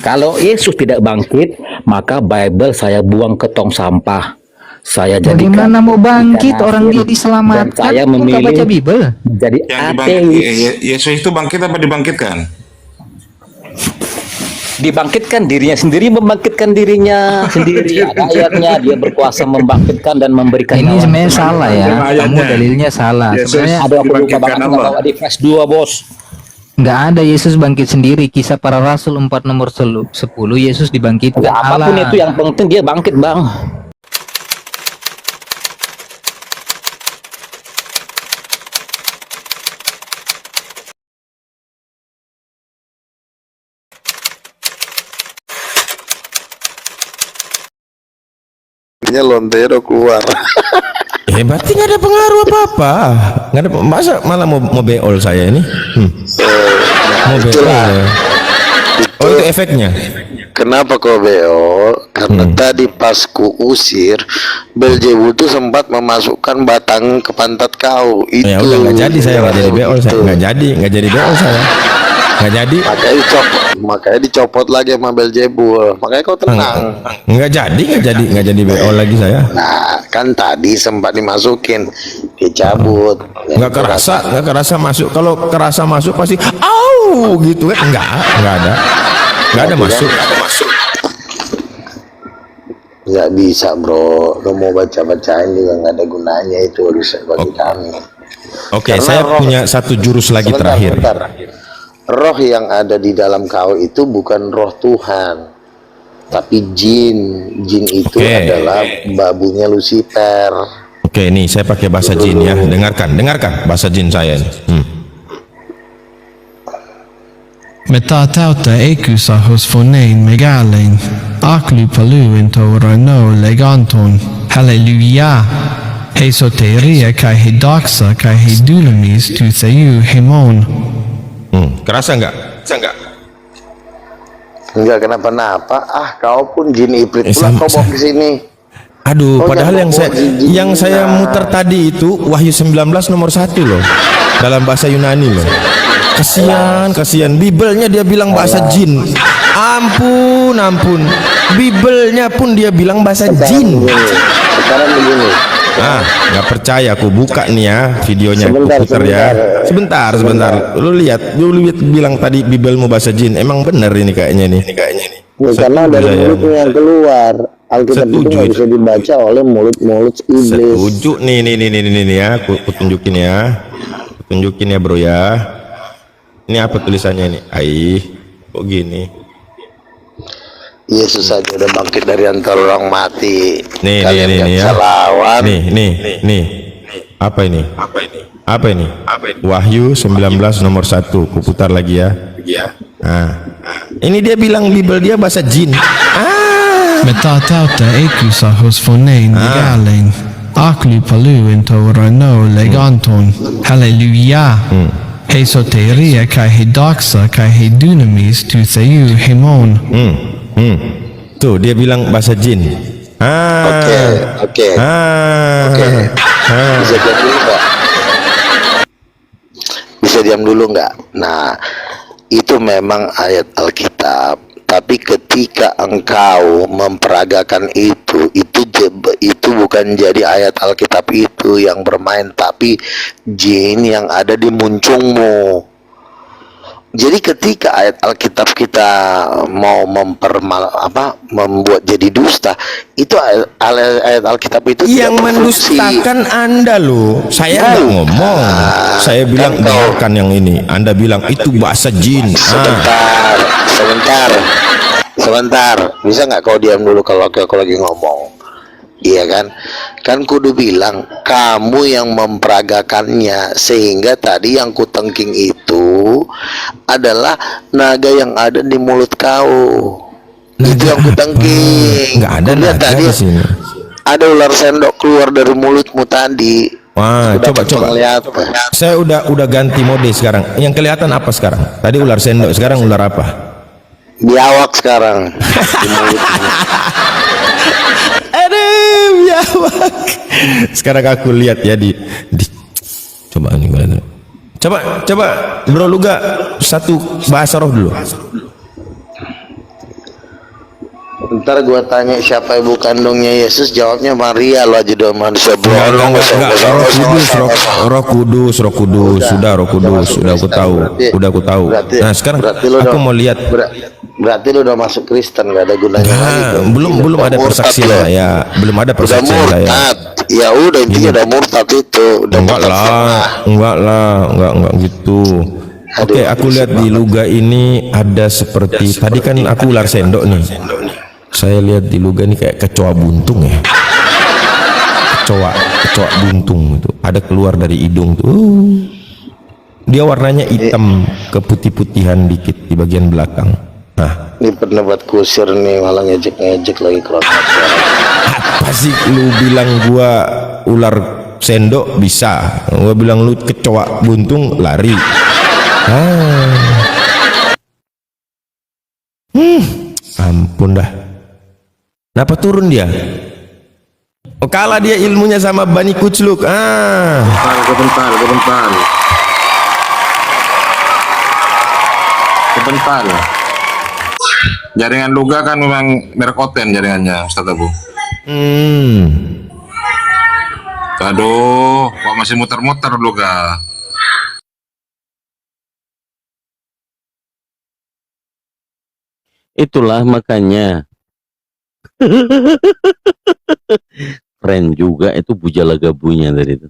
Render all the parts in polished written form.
Kalau Yesus tidak bangkit, maka Bible saya buang ke tong sampah. Saya jadikan Bagaimana mau bangkit ikan orang dia asin, dan diselamatkan? saya Kok nggak baca memilih Bible? menjadi Yang ateis. Yesus itu bangkit apa dibangkitkan? Dibangkitkan dirinya sendiri, membangkitkan dirinya sendiri. Ada ayatnya, dia berkuasa membangkitkan dan memberikan Ini nyawa. sebenarnya salah ya. Ada Kamu ayatnya. dalilnya salah. Yesus Sebenarnya Aduh, aku lupa dibangkitkan banget, nggak Allah. bawa di Fresh 2, bos. nggak ada Yesus bangkit sendiri. Kisah Para Rasul 4 nomor 10 Yesus dibangkitkan Enggak, apapun Allah. itu, yang penting dia bangkit, bang. Nya Lontero keluar. Berarti nggak ada pengaruh apa-apa. Nggak ada, masa malah mau beol saya ini? Mau beol Itulah. ya. Oh, itu efeknya. Kenapa kau beol? Karena tadi pas ku usir, Beelzebul tuh sempat memasukkan batang ke pantat kau. Itu. Ya udah, nggak jadi saya, nggak jadi beol saya, Itu. nggak jadi beol saya, nggak jadi. Makanya dicopot lagi sama Beelzebul. Makanya kau tenang. Nggak jadi beol lagi saya. Nah, kan tadi sempat dimasukin, dicabut. Nggak kerasa masuk. Kalau kerasa masuk pasti, au gitu kan? Nggak ada masuk. Nggak bisa, bro. Lo mau baca-bacain juga nggak ada gunanya, itu riset bagi kami. Oke, Karena saya roh- punya satu jurus lagi terakhir. Roh yang ada di dalam kau itu bukan roh Tuhan, tapi jin. Jin itu Oke. adalah babunya Lucifer. Oke, nih saya pakai bahasa jin ya. Dengarkan bahasa jin saya ini. Μετά tauta ekusa hos fonein megalein, aklu paluin taurano leganton, halleluja. Hei soteria kai hei doxa kai hei dunamis tu theyu hemon. Kerasa nggak? Enggak kenapa-napa. Kau pun jin iblis pula Sama- kau bawa ke sini. Aduh, Oh, padahal yang yang saya Nah. muter tadi itu Wahyu 19 nomor 1 loh. Dalam bahasa Yunani loh. Kasihan Bibelnya dia bilang bahasa jin. Ampun. Bibelnya pun dia bilang bahasa jin. Sekarang begini. Nggak percaya, aku buka nih ya videonya, aku Sebentar, putar ya. Sebentar. Lu lihat bilang tadi Bibelmu bahasa jin. Emang bener ini kayaknya nih. Karena Setuju dari saya. mulutnya yang keluar. Alkitab itu Setuju nggak itu. bisa dibaca oleh mulut-mulut iblis. Setuju nih ya, aku tunjukin ya. Aku tunjukin ya, bro ya. Ini apa tulisannya ini? Kok gini? Yesus saja udah bangkit dari antara orang mati. Nih Kalian nggak ya. bisa lawan. Nih. Apa ini? Wahyu 19 nomor 1. Kuputar lagi ya. Ini dia bilang Bibel dia bahasa jin. Μετά tauta ekusa hos fonein megalein, aklu paluin taurano leganton, halleluja. Hei soteria kai hei doxa kai hei dunamis tu theyu hemon. Tuh dia bilang bahasa jin. Oke. Bisa diam dulu nggak? Nah, itu memang ayat Alkitab. Tapi ketika engkau memperagakan itu bukan jadi ayat Alkitab itu yang bermain, tapi jin yang ada di muncungmu. Jadi ketika ayat Alkitab kita mau membuat jadi dusta, itu ayat Alkitab itu Yang tidak berfungsi. mendustakan Anda loh. Saya nggak ngomong. Saya bilang dengarkan yang ini. Anda bilang itu bahasa jin. Sebentar. Bisa nggak kau diam dulu kalau aku lagi ngomong? Iya kan? Kan kudu bilang kamu yang memperagakannya, sehingga tadi yang kutengking itu adalah naga yang ada di mulut kau. Itu yang kutengking. Nggak ada Kulihat naga tadi di sini. ada ular sendok keluar dari mulutmu tadi. Wah, Udah coba. penglihatan. Saya udah ganti mode sekarang. Yang kelihatan apa sekarang? Tadi ular sendok, sekarang ular apa? Biawak sekarang di mulutmu. Aduh, biawak. Sekarang aku lihat ya di coba ini gimana? Coba Bro Luga satu bahasa roh dulu. Ntar gua tanya siapa ibu kandungnya Yesus, jawabnya Maria lo aja dong, manusia bohong. Roh Kudus, sudah Roh Kudus, sudah aku tahu, Nah sekarang aku mau lihat. Berarti lu udah masuk Kristen, gak ada gunanya lagi. Belum ada persaksian saya, belum ada persaksian saya. Ya udah, intinya udah murtad itu. Enggak gitu. Oke, aku lihat di Luga ini ada seperti tadi kan aku ular sendok nih. Saya lihat di Luga ini kayak kecoa buntung ya. Kecoa buntung itu. Ada keluar dari hidung tuh. Dia warnanya hitam keputih-putihan dikit di bagian belakang. Nah, ini pendapat kusir nih, malah ngejek lagi kurang ajar. apa sih lu bilang gua ular sendok bisa, gua bilang lu kecoa buntung lari. Ampun dah. Kenapa turun dia? Oh, kalah dia ilmunya sama Bani Kucluk. Sebentar. Jaringan Luga kan memang merek Oten jaringannya, Ustaz Abu. Aduh, kok masih muter-muter Luga? Itulah makanya. Keren juga itu bujala gabunya dari itu.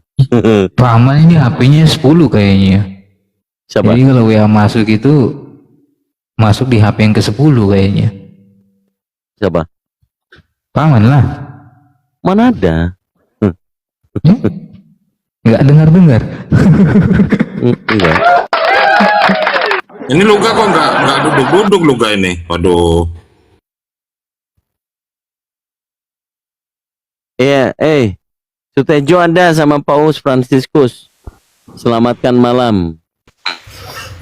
Rahman ini HP-nya 10 kayaknya. Siapa? Jadi kalau WA masuk itu masuk di HP yang ke-10 kayaknya. Siapa? Rahman lah. Mana ada? Nggak dengar-dengar. Enggak. Ini Luga kok nggak duduk-duduk Luga ini. Waduh. Iya, Sutejo ada sama Paus Franciscus. Selamatkan malam.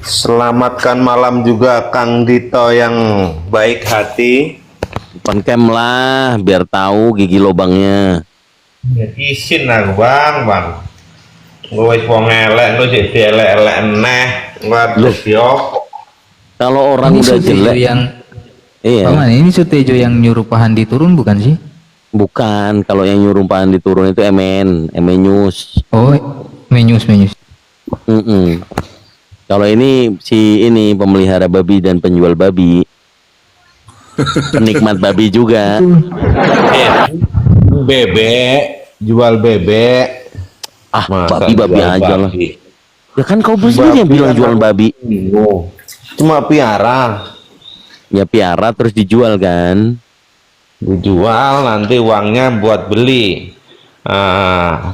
Selamatkan malam juga Kang Dito yang baik hati. Pancam lah, biar tahu gigi lobangnya. Ya, isin aku bang. Gue wis wong elek, lu jadi elek-elek neh. Waduh yo. Kalau orang Ini udah Sutejo jelek, yang iya. Paman, ini Sutejo yang nyuruh Pahandi turun bukan sih? Bukan, kalau yang nyuruh Pahandi turun itu News. Oh, Menyus. Kalau ini ini pemelihara babi dan penjual babi. Penikmat babi juga. Bebek, jual bebek. Babi aja lah. Ya kan kau sendiri yang bilang jual babi. Cuma piara. Ya piara terus dijual kan. Dijual nanti uangnya buat beli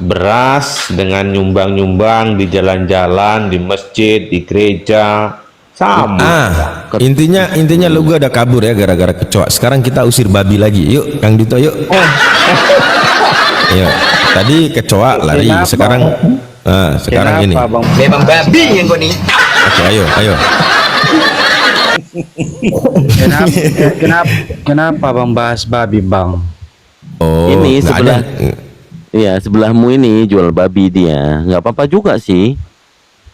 beras dengan nyumbang-nyumbang di jalan-jalan, di masjid, di gereja. Sama. Intinya lu gua udah kabur ya gara-gara kecoa. Sekarang kita usir babi lagi. Yuk, Kang Dito yuk. Ayo. Tadi kecoa lari, sekarang ini. Memang babi yang kau nih. Oke, ayo. Kenapa bang bahas babi bang? Oh, Ini nggak sebelah. ada. Iya, sebelahmu ini jual babi dia. Nggak apa-apa juga sih.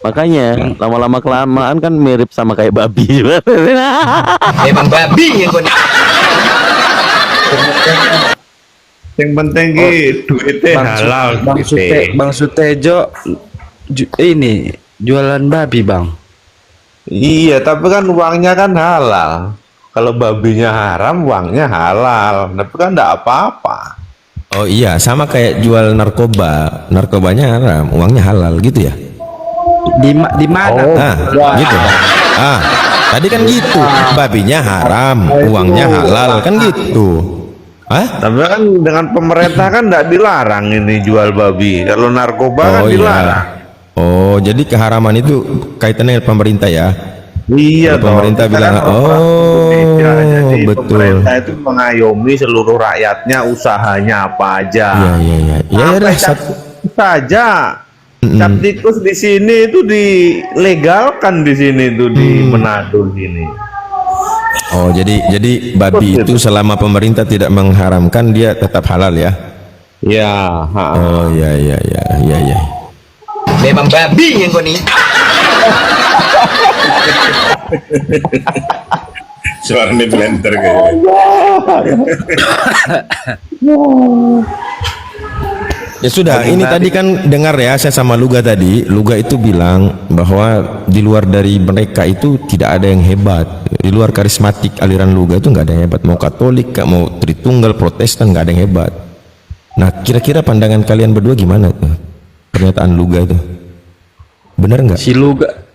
Makanya lama-lama kelamaan kan mirip sama kayak babi. Memang babi yang kau nih. Yang penting duitnya halal. Bang Sutejo ini jualan babi bang. Iya, tapi kan uangnya kan halal. Kalau babinya haram, uangnya halal. Tapi kan enggak apa-apa. Oh iya, sama kayak jual narkoba. Narkobanya haram, uangnya halal gitu ya. Di mana? Gitu. Tadi kan gitu. Babinya haram, uangnya halal kan gitu. Tapi kan dengan pemerintah kan enggak dilarang ini jual babi. Kalau narkoba kan dilarang. Oh, jadi keharaman itu kaitannya dengan pemerintah ya? Iya, kalau pemerintah bilang jadi betul. Pemerintah itu mengayomi seluruh rakyatnya, usahanya apa aja. Iya. Ya udah saja. Cap tikus di sini itu dilegalkan di sini itu di Manado sini. Oh, jadi babi itu selama pemerintah tidak mengharamkan dia tetap halal ya? Ya. Oh, iya. Memang babi yang kau nih. Suaranya blender kayaknya. Ya sudah, ini tadi kan dengar ya, saya sama Luga tadi. Luga itu bilang bahwa di luar dari mereka itu tidak ada yang hebat. Di luar karismatik aliran Luga itu nggak ada yang hebat. Mau Katolik, mau Tritunggal, Protestan, nggak ada yang hebat. Nah, kira-kira pandangan kalian berdua gimana tuh? Pernyataan Luga itu benar nggak?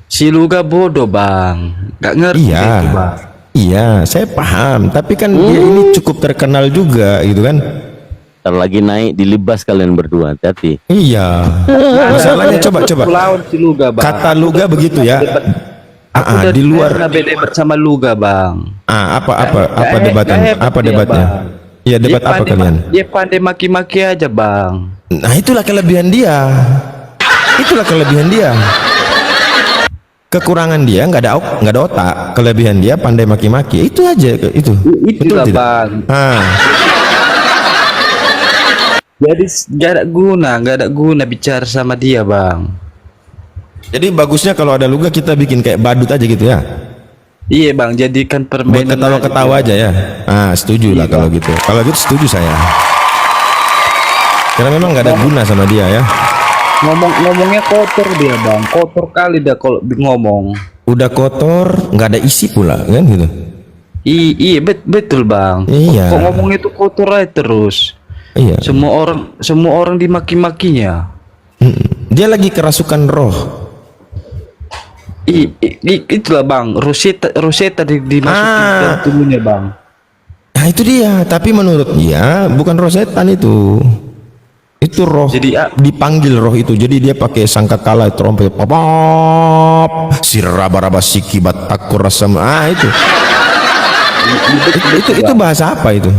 Si Luga bodoh bang, nggak ngerti Iya, itu, bang. iya, saya paham. Tapi kan dia ini cukup terkenal juga, gitu kan? Ntar lagi naik dilibas kalian berdua, hati-hati. Iya. Masalahnya coba. Lawan si Luga bang. Kata Luga begitu ya. Di luar. Pernah beda bersama Luga bang. Apa debatnya? Apa debatnya? Iya, debat apa kalian? Dia pandai maki-maki aja bang. Nah, itulah kelebihan dia. Itulah kelebihan dia. Kekurangan dia nggak ada otak. Kelebihan dia pandai maki-maki. Itu aja itu. Itulah bang. Jadi gak ada guna bicara sama dia bang. Jadi bagusnya kalau ada Luga kita bikin kayak badut aja gitu ya. Iya bang, jadikan Buat permainan ketawa-ketawa aja ya. Setuju lah kalau gitu. Kalau gitu setuju saya. Karena memang nggak ada guna sama dia ya. Ngomongnya kotor dia bang, kotor kali dah kalau ngomong. Udah kotor, nggak ada isi pula kan gitu. Iya betul bang. Iya. Kok ngomongnya itu kotor aja terus. Iya. Semua orang dimaki-makinya. Dia lagi kerasukan roh. Itulah bang, Rosetta dimasukin ke tubuhnya bang. Nah itu dia. Tapi menurut dia bukan roh setan itu. Itu roh. Jadi dipanggil roh itu. Jadi dia pakai sangkakala trompet. Papap. Siraba-raba sikibat takur rasam. Itu. Itu bahasa apa itu?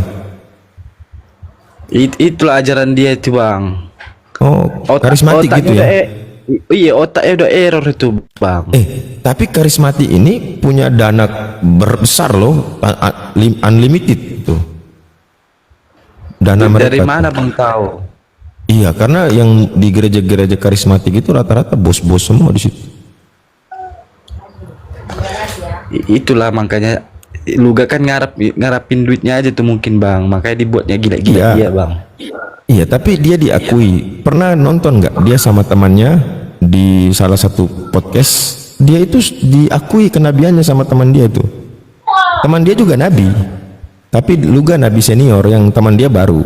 Itulah ajaran dia itu bang. Karismatik gitu ya. Iya, otaknya udah error itu bang. Tapi karismatik ini punya dana besar loh, unlimited itu. Dana mereka. Dari mana bang tahu? Iya, karena yang di gereja-gereja karismatik itu rata-rata bos-bos semua di situ. Itulah makanya Luga kan ngarapin duitnya aja tuh mungkin bang, makanya dibuatnya gila-gila dia bang. Iya, tapi dia diakui. Pernah nonton nggak dia sama temannya di salah satu podcast? Dia itu diakui kenabiannya sama teman dia itu. Teman dia juga nabi, tapi Luga nabi senior, yang teman dia baru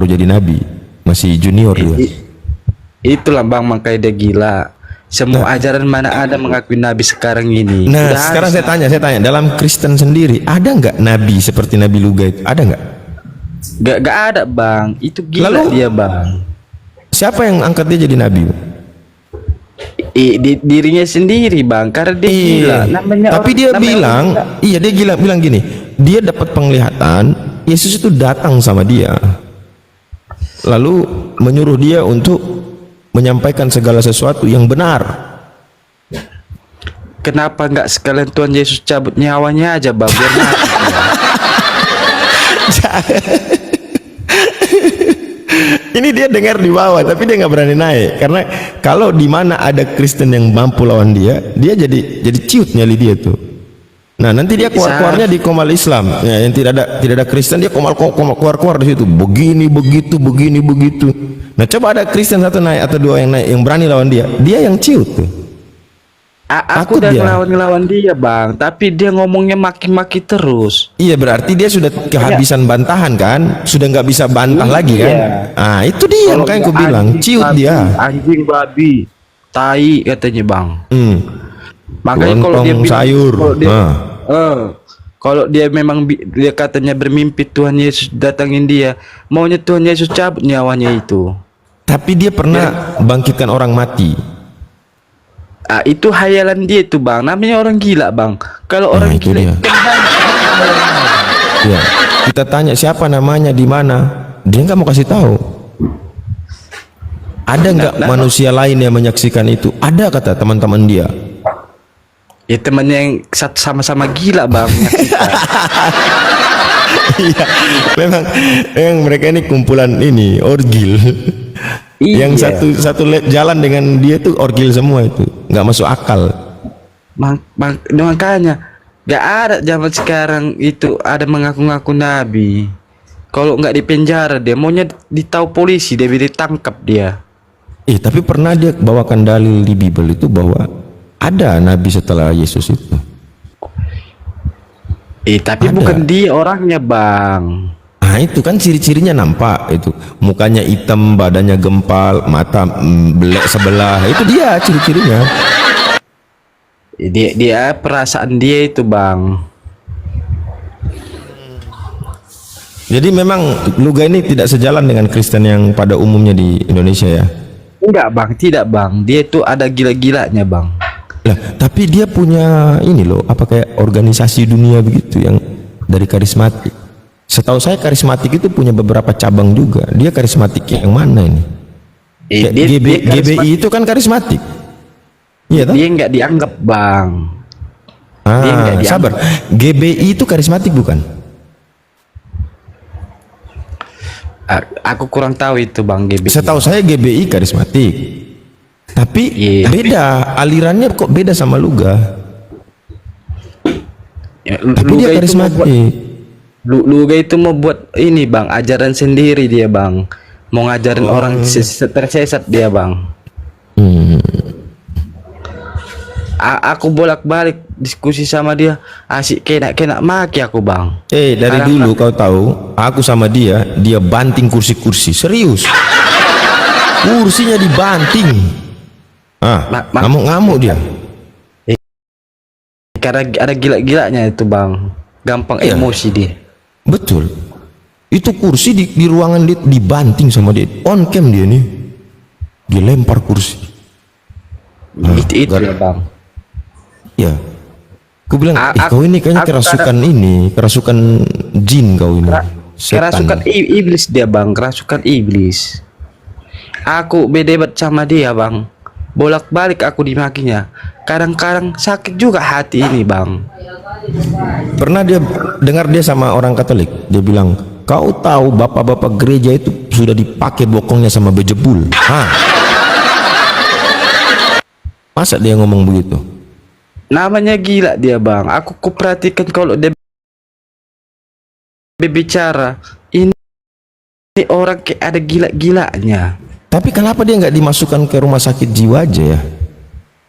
jadi nabi, masih junior dia. Itulah bang, makanya dia gila. Semua ajaran mana ada mengakui nabi sekarang ini. Nah, sekarang saya tanya, dalam Kristen sendiri ada nggak nabi seperti Nabi Luga itu? Ada nggak? Gak ada bang, itu gila. Lalu, dia bang. Siapa yang angkat dia jadi nabi? Dirinya sendiri bang, karena dia gila. Tapi dia bilang, dia bilang gini, dia dapat penglihatan, Yesus itu datang sama dia, lalu menyuruh dia untuk menyampaikan segala sesuatu yang benar. Kenapa nggak sekalian Tuhan Yesus cabut nyawanya aja bang, biar mati. Ini dia dengar di bawah, tapi dia nggak berani naik, karena kalau di mana ada Kristen yang mampu lawan dia jadi ciut nyali dia tuh. Nah, nanti dia keluarnya di Komal Islam, ya, yang tidak ada Kristen, dia keluar di situ, begini begitu. Nah, coba ada Kristen satu naik atau dua yang naik yang berani lawan dia yang ciut tuh. Aku udah ngelawan dia bang, tapi dia ngomongnya maki-maki terus. Iya, berarti dia sudah kehabisan bantahan kan, sudah nggak bisa bantah lagi kan. Nah, itu dia makanya aku bilang ciut dia. Anjing, babi, tai katanya bang. Makanya kalau dia bilang, sayur. Kalau dia memang dia katanya bermimpi Tuhan Yesus datangin dia, maunya Tuhan Yesus cabut nyawanya itu. Tapi dia pernah bangkitkan orang mati. Itu hayalan dia itu bang, namanya orang gila bang. Kalau orang gila ya, kita tanya siapa namanya, di mana, dia nggak mau kasih tahu. Ada nggak manusia lain yang menyaksikan itu? Ada, kata teman-teman dia. Ya temannya yang sama-sama gila bang. Iya, memang mereka ini kumpulan ini orgil. Yang satu jalan dengan dia tuh orgil semua, itu nggak masuk akal. Makanya Gak ada zaman sekarang itu ada mengaku-ngaku nabi. Kalau nggak di penjara dia maunya ditahu polisi, dia ditangkap dia. Tapi pernah dia bawakan dalil di Bible itu bahwa ada nabi setelah Yesus itu. Tapi Ada. bukan dia orangnya, Bang. Nah itu kan ciri-cirinya nampak itu, mukanya hitam, badannya gempal, mata belek sebelah, itu dia ciri-cirinya. Dia perasaan dia itu, Bang. Jadi memang Luga ini tidak sejalan dengan Kristen yang pada umumnya di Indonesia ya. Enggak, Bang, tidak, Bang. Dia itu ada gila-gilanya, Bang. Lah, tapi dia punya ini loh, apa kayak organisasi dunia begitu yang dari karismatik. Setahu saya karismatik itu punya beberapa cabang juga. Dia karismatik yang mana ini? Kayak GBI itu kan karismatik. Iya toh? Dia nggak dianggap, Bang. Dia nggak dianggap. Sabar. GBI itu karismatik bukan? Aku kurang tahu itu, Bang, GBI. Setahu saya GBI karismatik. Tapi beda, alirannya kok beda sama Luga. Tapi dia karismatik. Luga itu mau buat ini, Bang, ajaran sendiri dia, Bang. Mau ngajarin orang tersesat dia, Bang. Aku bolak-balik diskusi sama dia, asik kena maki aku, Bang. Dari dulu kau tahu, aku sama dia banting kursi-kursi, serius. Kursinya dibanting. Ngamuk-ngamuk dia. Karena ada gila-gilanya itu, Bang. Gampang emosi dia. Betul. Itu kursi di ruangan dia dibanting sama dia. On cam dia nih. Dia lempar kursi. Itu ya, Bang. Ya. Aku bilang, kau ini kayaknya kerasukan jin kau ini. Kerasukan iblis dia, Bang. Kerasukan iblis. Aku berdebat sama dia, Bang. Bolak-balik aku dimakinya. Kadang-kadang sakit juga hati ini, Bang. Pernah dia dengar dia sama orang Katolik. Dia bilang, kau tahu bapak-bapak gereja itu sudah dipakai bokongnya sama bejebul. Masa dia ngomong begitu? Namanya gila dia, Bang. Aku perhatikan kalau dia berbicara, ini orang kayak ada gila-gilanya. Tapi kenapa dia nggak dimasukkan ke rumah sakit jiwa aja ya?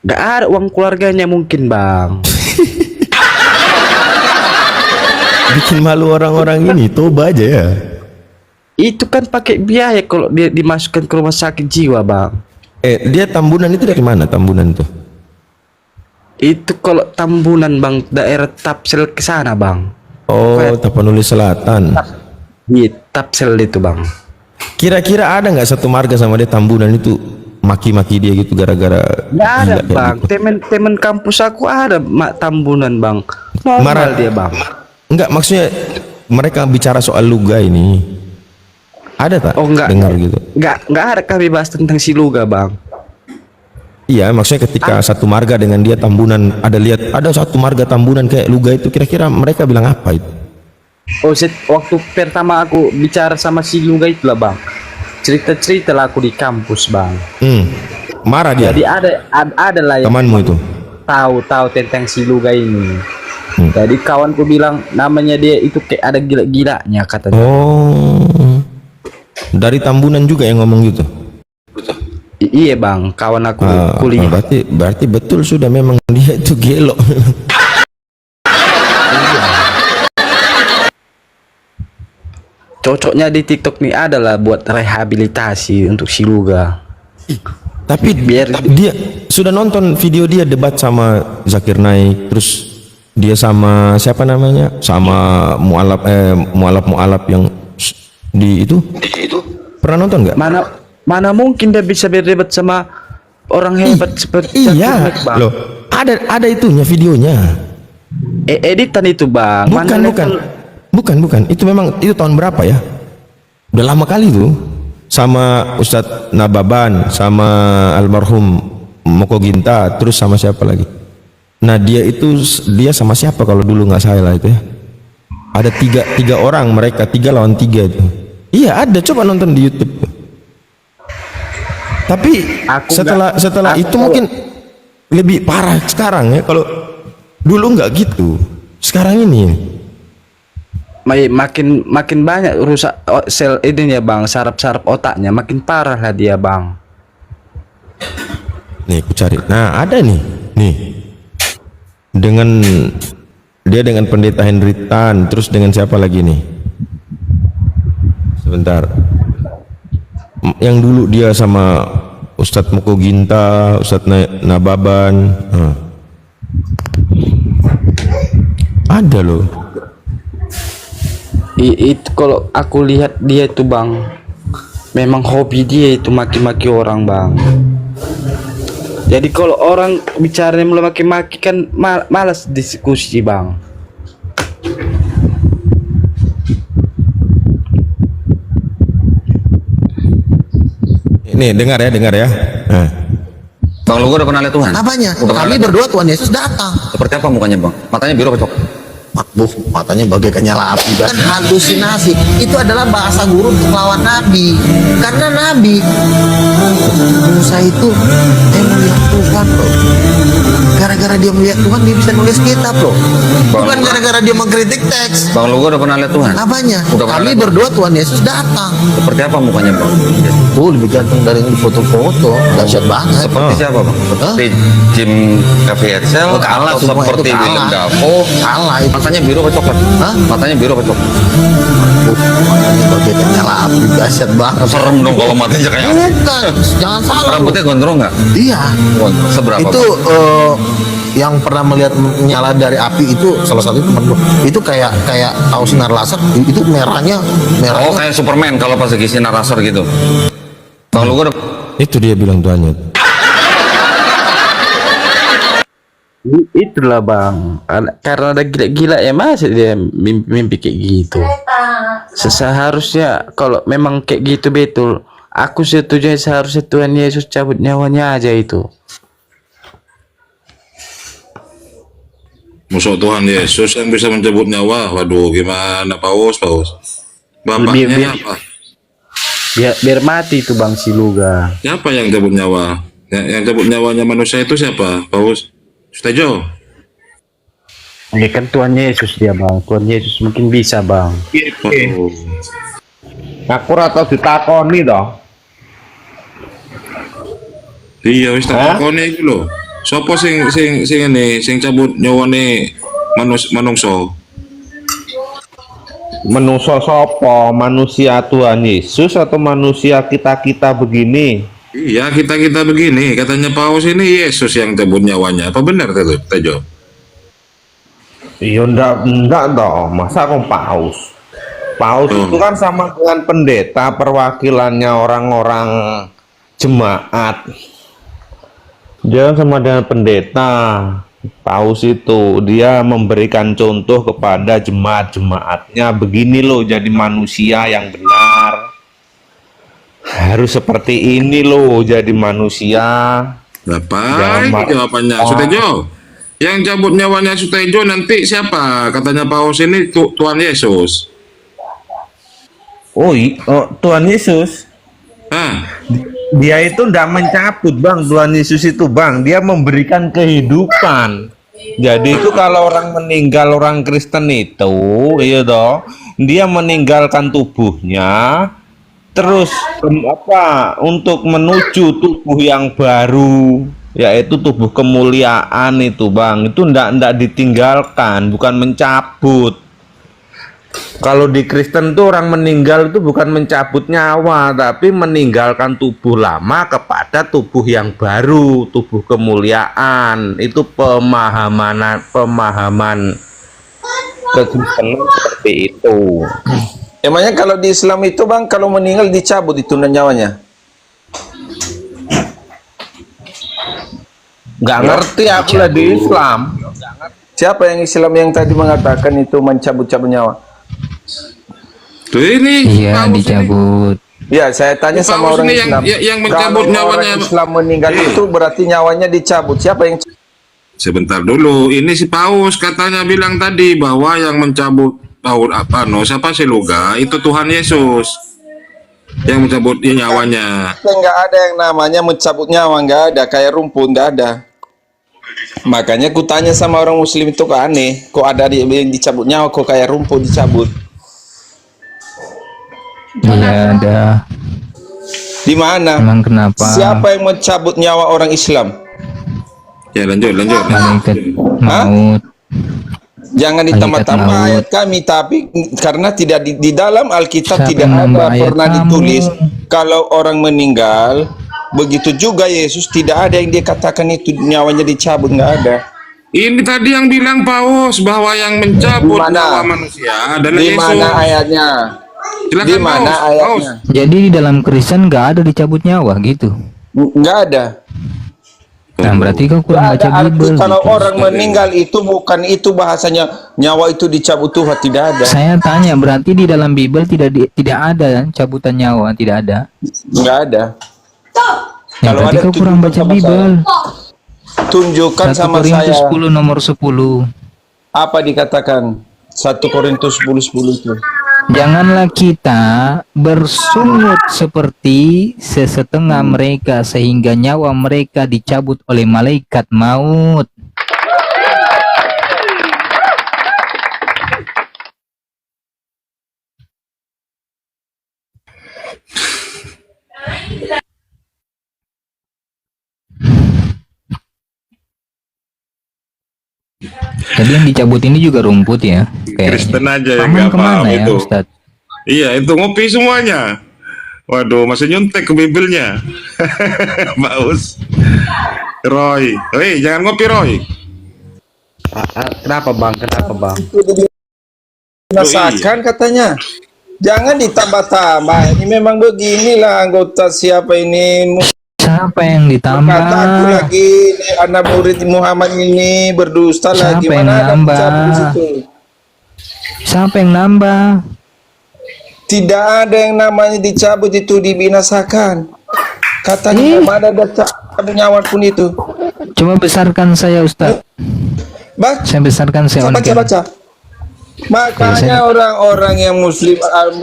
Gak ada uang keluarganya mungkin, Bang. Bikin malu orang-orang ini, toba aja ya. Itu kan pakai biaya kalau dia dimasukkan ke rumah sakit jiwa, Bang. Dia Tambunan itu dari mana Tambunan tuh? Itu kalau Tambunan, Bang, daerah Tapsel ke sana, Bang. Tapanuli Selatan. Iya, Tapsel itu, Bang. Kira-kira ada nggak satu marga sama dia Tambunan itu maki-maki dia gitu gara-gara? Nggak ada, gila, Bang. gitu. Temen kampus aku ada Tambunan, Bang. Marah dia, Bang. Enggak, maksudnya mereka bicara soal Luga ini. Ada tak? Enggak. Dengar gitu. Enggak ada kami bahas tentang si Luga, Bang. Iya, maksudnya ketika satu marga dengan dia Tambunan, ada satu marga Tambunan kayak Luga itu, kira-kira mereka bilang apa itu? Waktu pertama aku bicara sama si Luga itulah, Bang. Cerita-cerita lah aku di kampus, Bang. Marah dia. Jadi ada lah yang temanmu itu tahu tentang si Luga ini. Jadi kawanku bilang namanya dia itu kayak ada gila-gilanya katanya. Dari Tambunan juga yang ngomong gitu. Iya, Bang, kawan aku kuliah. Berarti betul sudah memang dia itu gelo. Cocoknya di TikTok nih adalah buat rehabilitasi untuk si Luga. Tapi dia sudah nonton video dia debat sama Zakir Naik, terus dia sama siapa namanya, sama mualaf yang di itu pernah nonton nggak? Mana mungkin dia bisa berdebat sama orang hebat seperti Zakir Naik, Bang. Loh, ada itunya videonya. Editan itu, Bang. Bukan. Itu memang itu tahun berapa ya? Udah lama kali tuh. Sama Ustadz Nababan, sama almarhum Moko Ginta, terus sama siapa lagi? Nah, dia sama siapa kalau dulu nggak salah itu ya? Ada tiga orang mereka, 3 lawan 3 itu. Iya, ada, coba nonton di YouTube. Tapi setelah itu mungkin lebih parah sekarang ya. Kalau dulu nggak gitu. sekarang ini. Makin banyak rusak sel ini ya bang, saraf-saraf otaknya makin parah lah dia bang. Nih aku cari. Nah ada nih dengan pendeta Henry Tan, terus dengan siapa lagi nih? Sebentar. Yang dulu dia sama Ustadz Moko Ginta, Ustadz Nababan. Ada loh. Itu kalau aku lihat dia itu bang, memang hobi dia itu maki-maki orang bang. Jadi kalau orang bicaranya mulai maki-maki kan malas diskusi bang. Nih dengar ya. Bang Lugo udah pernah lihat Tuhan? Apanya? Udah pernah Kami lihat? berdua Tuhan Yesus datang. Seperti apa mukanya bang? Matanya biru apa coklat? Matanya bagaikan nyala api. Kan halusinasi. Itu adalah bahasa guru untuk lawan Nabi. Karena Nabi Musa itu melihat Tuhan loh. Gara-gara dia melihat Tuhan dia bisa nulis kitab loh. Bukan gara-gara dia mengkritik teks. Bang Lugo udah pernah lihat Tuhan? Apanya? Udah pernah Kami lihat? berdua Tuhan Yesus datang. Seperti apa mukanya bang? Lebih ganteng dari yang di foto-foto. Dahsyat banget. Seperti siapa bang? Seperti Jim Caviezel Kalah atau semua seperti itu, kalah. Willem Dafoe? Kalah itu. Matanya biru apa coklat? Hah? Matanya biru apa coklat? Matanya bagaikan nyala api. Dahsyat banget. Serem dong kalau matanya kayak Bukan, jangan salah. rambutnya gondrong nggak? Iya. Gondrong. Seberapa? Itu Bang? yang pernah melihat nyala dari api itu salah satu teman gue. Itu kayak tahu sinar laser itu merahnya. Oh kayak Superman kalau pas lagi sinar laser gitu. Bang Lugo udah Itu dia bilang Tuhannya. Itulah bang, karena ada gila-gila ya masih dia mimpi kayak gitu. Seharusnya kalau memang kayak gitu betul, aku setuju seharusnya Tuhan Yesus cabut nyawanya aja itu. Musuh Tuhan Yesus yang bisa mencabut nyawa. Waduh, gimana Paus? Bapaknya Biar- apa? Biar mati itu bang si Luga. Siapa yang cabut nyawa? Yang cabut nyawanya manusia itu siapa? Paus? Setuju? Ya kan Tuhan Yesus dia bang, Tuhan Yesus mungkin bisa bang. Oh. Aku rata ditakoni toh. Iya, wis tak takoni iku lho. Sopo sing ini sing cabut nyawane manungsa? Menungso sopo? Manusia Tuhan Yesus atau manusia kita begini? Iya, kita begini, katanya Paus ini Yesus yang cabut nyawanya. Apa benar Tejo? Iya enggak toh. Masa kok paus? Paus itu kan sama dengan pendeta, perwakilannya orang-orang jemaat. Dia sama dengan pendeta. Paus itu dia memberikan contoh kepada jemaat-jemaatnya, begini loh jadi manusia yang benar. Harus seperti ini loh jadi manusia. Apa Jangan jawabannya? Sutejo. Yang cabut nyawanya Sutejo nanti siapa? Katanya Paus ini Tuhan Yesus. Oh, Tuhan Yesus. Hah? Dia itu tidak mencabut bang, Tuhan Yesus itu bang, dia memberikan kehidupan. Jadi itu kalau orang meninggal, orang Kristen itu, iya toh, dia meninggalkan tubuhnya, terus untuk menuju tubuh yang baru, yaitu tubuh kemuliaan itu bang, itu ndak ditinggalkan, bukan mencabut. Kalau di Kristen tuh orang meninggal itu bukan mencabut nyawa, tapi meninggalkan tubuh lama kepada tubuh yang baru, tubuh kemuliaan. Itu pemahaman kekristenan seperti itu. Emangnya kalau di Islam itu bang, kalau meninggal dicabut itu nyawanya? Nggak ngerti aku lah di Islam. Siapa yang Islam yang tadi mengatakan itu mencabut-cabut nyawa? Tuh ini Iya, Paus dicabut. Ya, saya tanya sama Paus orang ini Islam. yang mencabut Kalau nyawanya. orang Islam meninggal itu berarti nyawanya dicabut. Siapa yang Sebentar dulu, ini si Paus katanya bilang tadi bahwa yang mencabut siapa sih Luga? Itu Tuhan Yesus yang mencabut nyawanya. nggak ada yang namanya mencabut nyawa, nggak ada, kayak rumput nggak ada. Makanya ku tanya sama orang muslim itu, kok aneh, kok ada yang dicabut nyawa, kok kayak rumput dicabut. Iya ada. Di mana? Emang kenapa? Siapa yang mencabut nyawa orang Islam? Ya lanjut. Malaikat maut. Jangan ditambah-tambah maut. ayat kami, tapi karena tidak di dalam Alkitab Siapa tidak yang ada nambah ayat pernah kamu? ditulis kalau orang meninggal. Begitu juga Yesus, tidak ada yang dia katakan itu nyawanya dicabut, nggak ada. Ini tadi yang bilang Paus bahwa yang mencabut Di mana? nyawa manusia adalah Di Yesus. mana ayatnya? Silakan, Di mana Paus. ayatnya? Jadi di dalam Kristen nggak ada dicabut nyawa gitu. Nggak ada. Nah berarti kau kurang Nggak baca ada arti Bible. kalau gitu. orang meninggal itu bukan itu bahasanya nyawa itu dicabut Tuhan, tidak ada. Saya tanya berarti di dalam Bible tidak ada cabutan nyawa, tidak ada. Nggak ada. Ya, Kalau berarti ada, kau kurang tunjukkan baca sama Bible. Tunjukkan 1 sama Korintus saya 10 nomor 10. apa dikatakan 1 Korintus 10:10 itu. Janganlah kita bersungut seperti sesetengah mereka sehingga nyawa mereka dicabut oleh malaikat maut. Jadi yang dicabut ini juga rumput ya. Kristen aja yang Paman nggak kemana paham ya itu. Ustadz? Iya, itu ngopi semuanya. Waduh, masih nyuntek ke Bibelnya. Paus. Roy, jangan ngopi Roy. Kenapa bang? Kenapa bang? Dinasakan katanya. Jangan ditambah-tambah. Ini memang beginilah anggota siapa ini. Siapa yang Kata aku ditambah? lagi anak murid Muhammad ini berdusta Siapa lagi. yang Mana ada nambah? dicabut di situ? Siapa yang nambah? Tidak ada yang namanya dicabut itu dibinasakan. Katanya mana ada cabut nyawa pun itu. Coba besarkan saya Ustaz. Baca, Saya besarkan saya on cam. baca. Makanya orang-orang yang muslim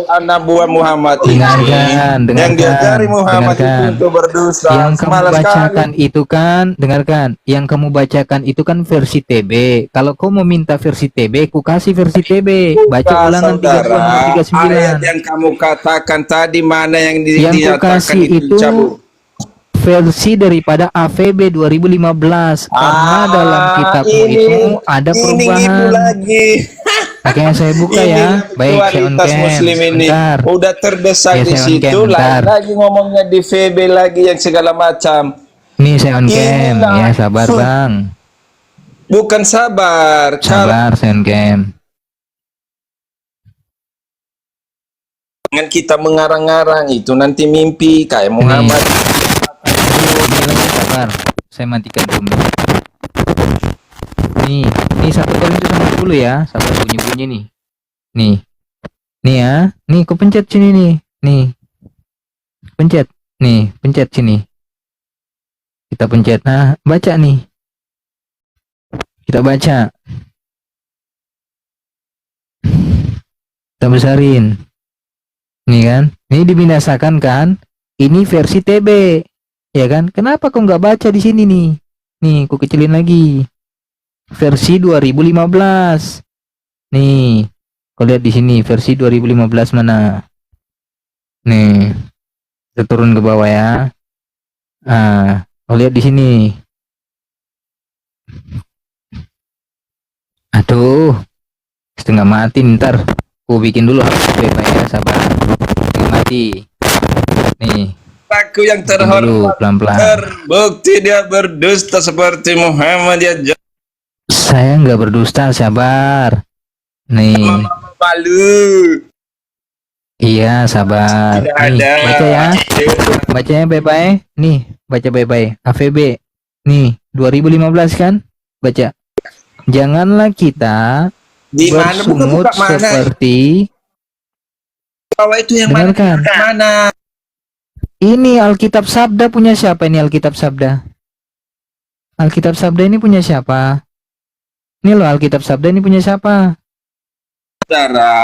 anak buah Muhammad ini Dengarkan, yang diajari Muhammad dengarkan. itu untuk berdosa. Yang kamu Semalas bacakan sekali. itu kan, dengarkan. Yang kamu bacakan itu kan versi TB. Kalau kau mau minta versi TB, ku kasih versi TB. Baca Nah, ulangan 30 saudara, nomor ayat 39. yang kamu katakan tadi mana yang Yang ku dinyatakan kasih itu dicabut? versi daripada AVB 2015 karena dalam kitabmu ini- itu ada Ini perubahan. lagi. Makanya saya buka Ini ya. Baik, saya on kualitas cam. muslim ini Bentar. udah terdesak Ya, di saya on situ, cam, bentar. lagi ngomongnya di VB lagi yang segala macam. Nih saya on cam. Inilah. Ya sabar bang. Bukan sabar. Kalau Sabar saya on cam. dengan kita mengarang-arang itu nanti mimpi kayak Muhammad. Sabar. Saya matikan dulu. Nih 1 Korintus 10 ya. Sabar bunyi-bunyi nih. Nih ya. Nih kau pencet sini nih. Nih. Pencet. Nih, pencet sini. Kita pencet. Nah, baca nih. Kita baca. Kita besarin. Nih kan. Ini dibinasakan kan. Ini versi TB. Ya kan? Kenapa kau nggak baca di sini nih? Nih, ku kecilin lagi. Versi 2015. Nih, kau lihat di sini versi 2015 mana? Nih, kita turun ke bawah ya. Ah, kau lihat di sini. Aduh, setengah mati ntar. Ku bikin dulu HP Pak ya, sabar. Setengah mati. Nih, Aku yang bikin dulu terhormat pelan-pelan. terbukti dia berdusta seperti Muhammad ya. Saya nggak berdusta, sabar. Nih, Malu. iya sabar. Tidak Nih, ada. baca ya. Bacanya baik-baik. Nih, baca baik-baik. AVB. Nih, 2015 kan? Baca. Janganlah kita Di mana bersungut buka mana? seperti Bawah itu yang mana? dengarkan. Mana? Ini Alkitab Sabda punya siapa ini Alkitab Sabda? Alkitab Sabda ini punya siapa? Ini loh Alkitab Sabda ini punya siapa? Saudara.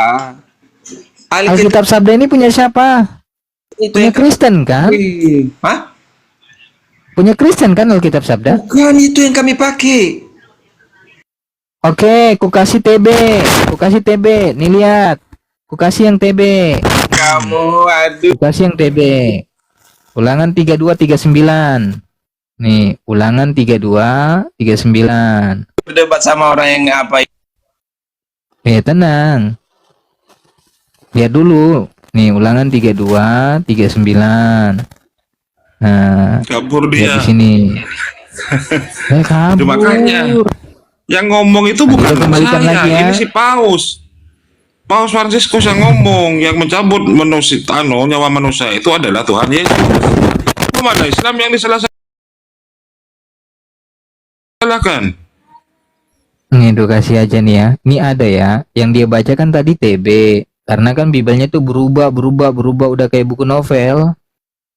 Alkitab Alkitab Sabda ini punya siapa? itu Punya yang Kristen kan? Hah? Punya Kristen kan Alkitab Sabda? Bukan itu yang kami pakai. Oke, ku kasih TB. Nih lihat. Ku kasih yang TB. Kamu, aduh. Ku kasih yang TB. Ulangan 3239. Nih, ulangan 3239. Berdebat sama orang yang apa? Tenang. Lihat dulu. Nih, ulangan 3239. Nah, Kabur lihat dia. di sini. Kabur. Itu makanya. Yang ngomong itu bukan Kita kembalikan saya, lagi ya. ini si Paus. Paus Fransiskus yang ngomong, yang mencabut nyawa manusia itu adalah Tuhan Yesus. Mana Islam yang disalahkan? Nih, edukasi aja nih ya. Ini ada ya. Yang dia baca kan tadi TB. Karena kan Bibelnya tuh berubah. Udah kayak buku novel.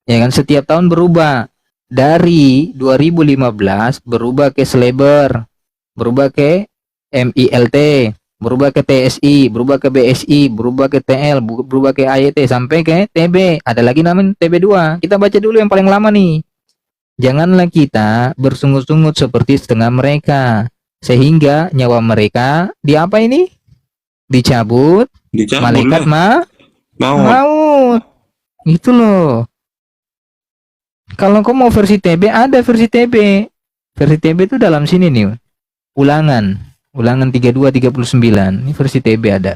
Ya kan, setiap tahun berubah. Dari 2015 berubah ke Sleber, berubah ke MILT, berubah ke TSI, berubah ke BSI, berubah ke TL, berubah ke AYT, sampai ke TB. Ada lagi namanya TB2. Kita baca dulu yang paling lama nih. Janganlah kita bersungut-sungut seperti setengah mereka, sehingga nyawa mereka apa ini? Dicabut, malaikat maut. Itu loh. Kalau kau mau versi TB, ada versi TB. Versi TB itu dalam sini nih. Ulangan 3239. Ini versi TB ada.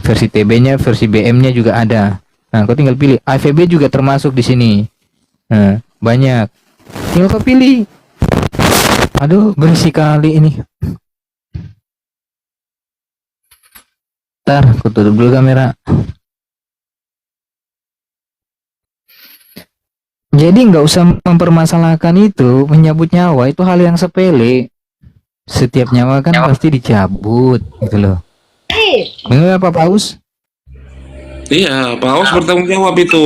Versi TB-nya, versi BM-nya juga ada. Nah, kau tinggal pilih. AVB juga termasuk di sini. Nah, banyak. Tinggal kau pilih. Aduh, berisik kali ini. Ntar, aku tutup dulu kamera. Jadi nggak usah mempermasalahkan itu, menyabut nyawa itu hal yang sepele. Setiap nyawa kan pasti dicabut, gitu loh. Benar Pak Paus? Iya, Paus bertanggung jawab itu.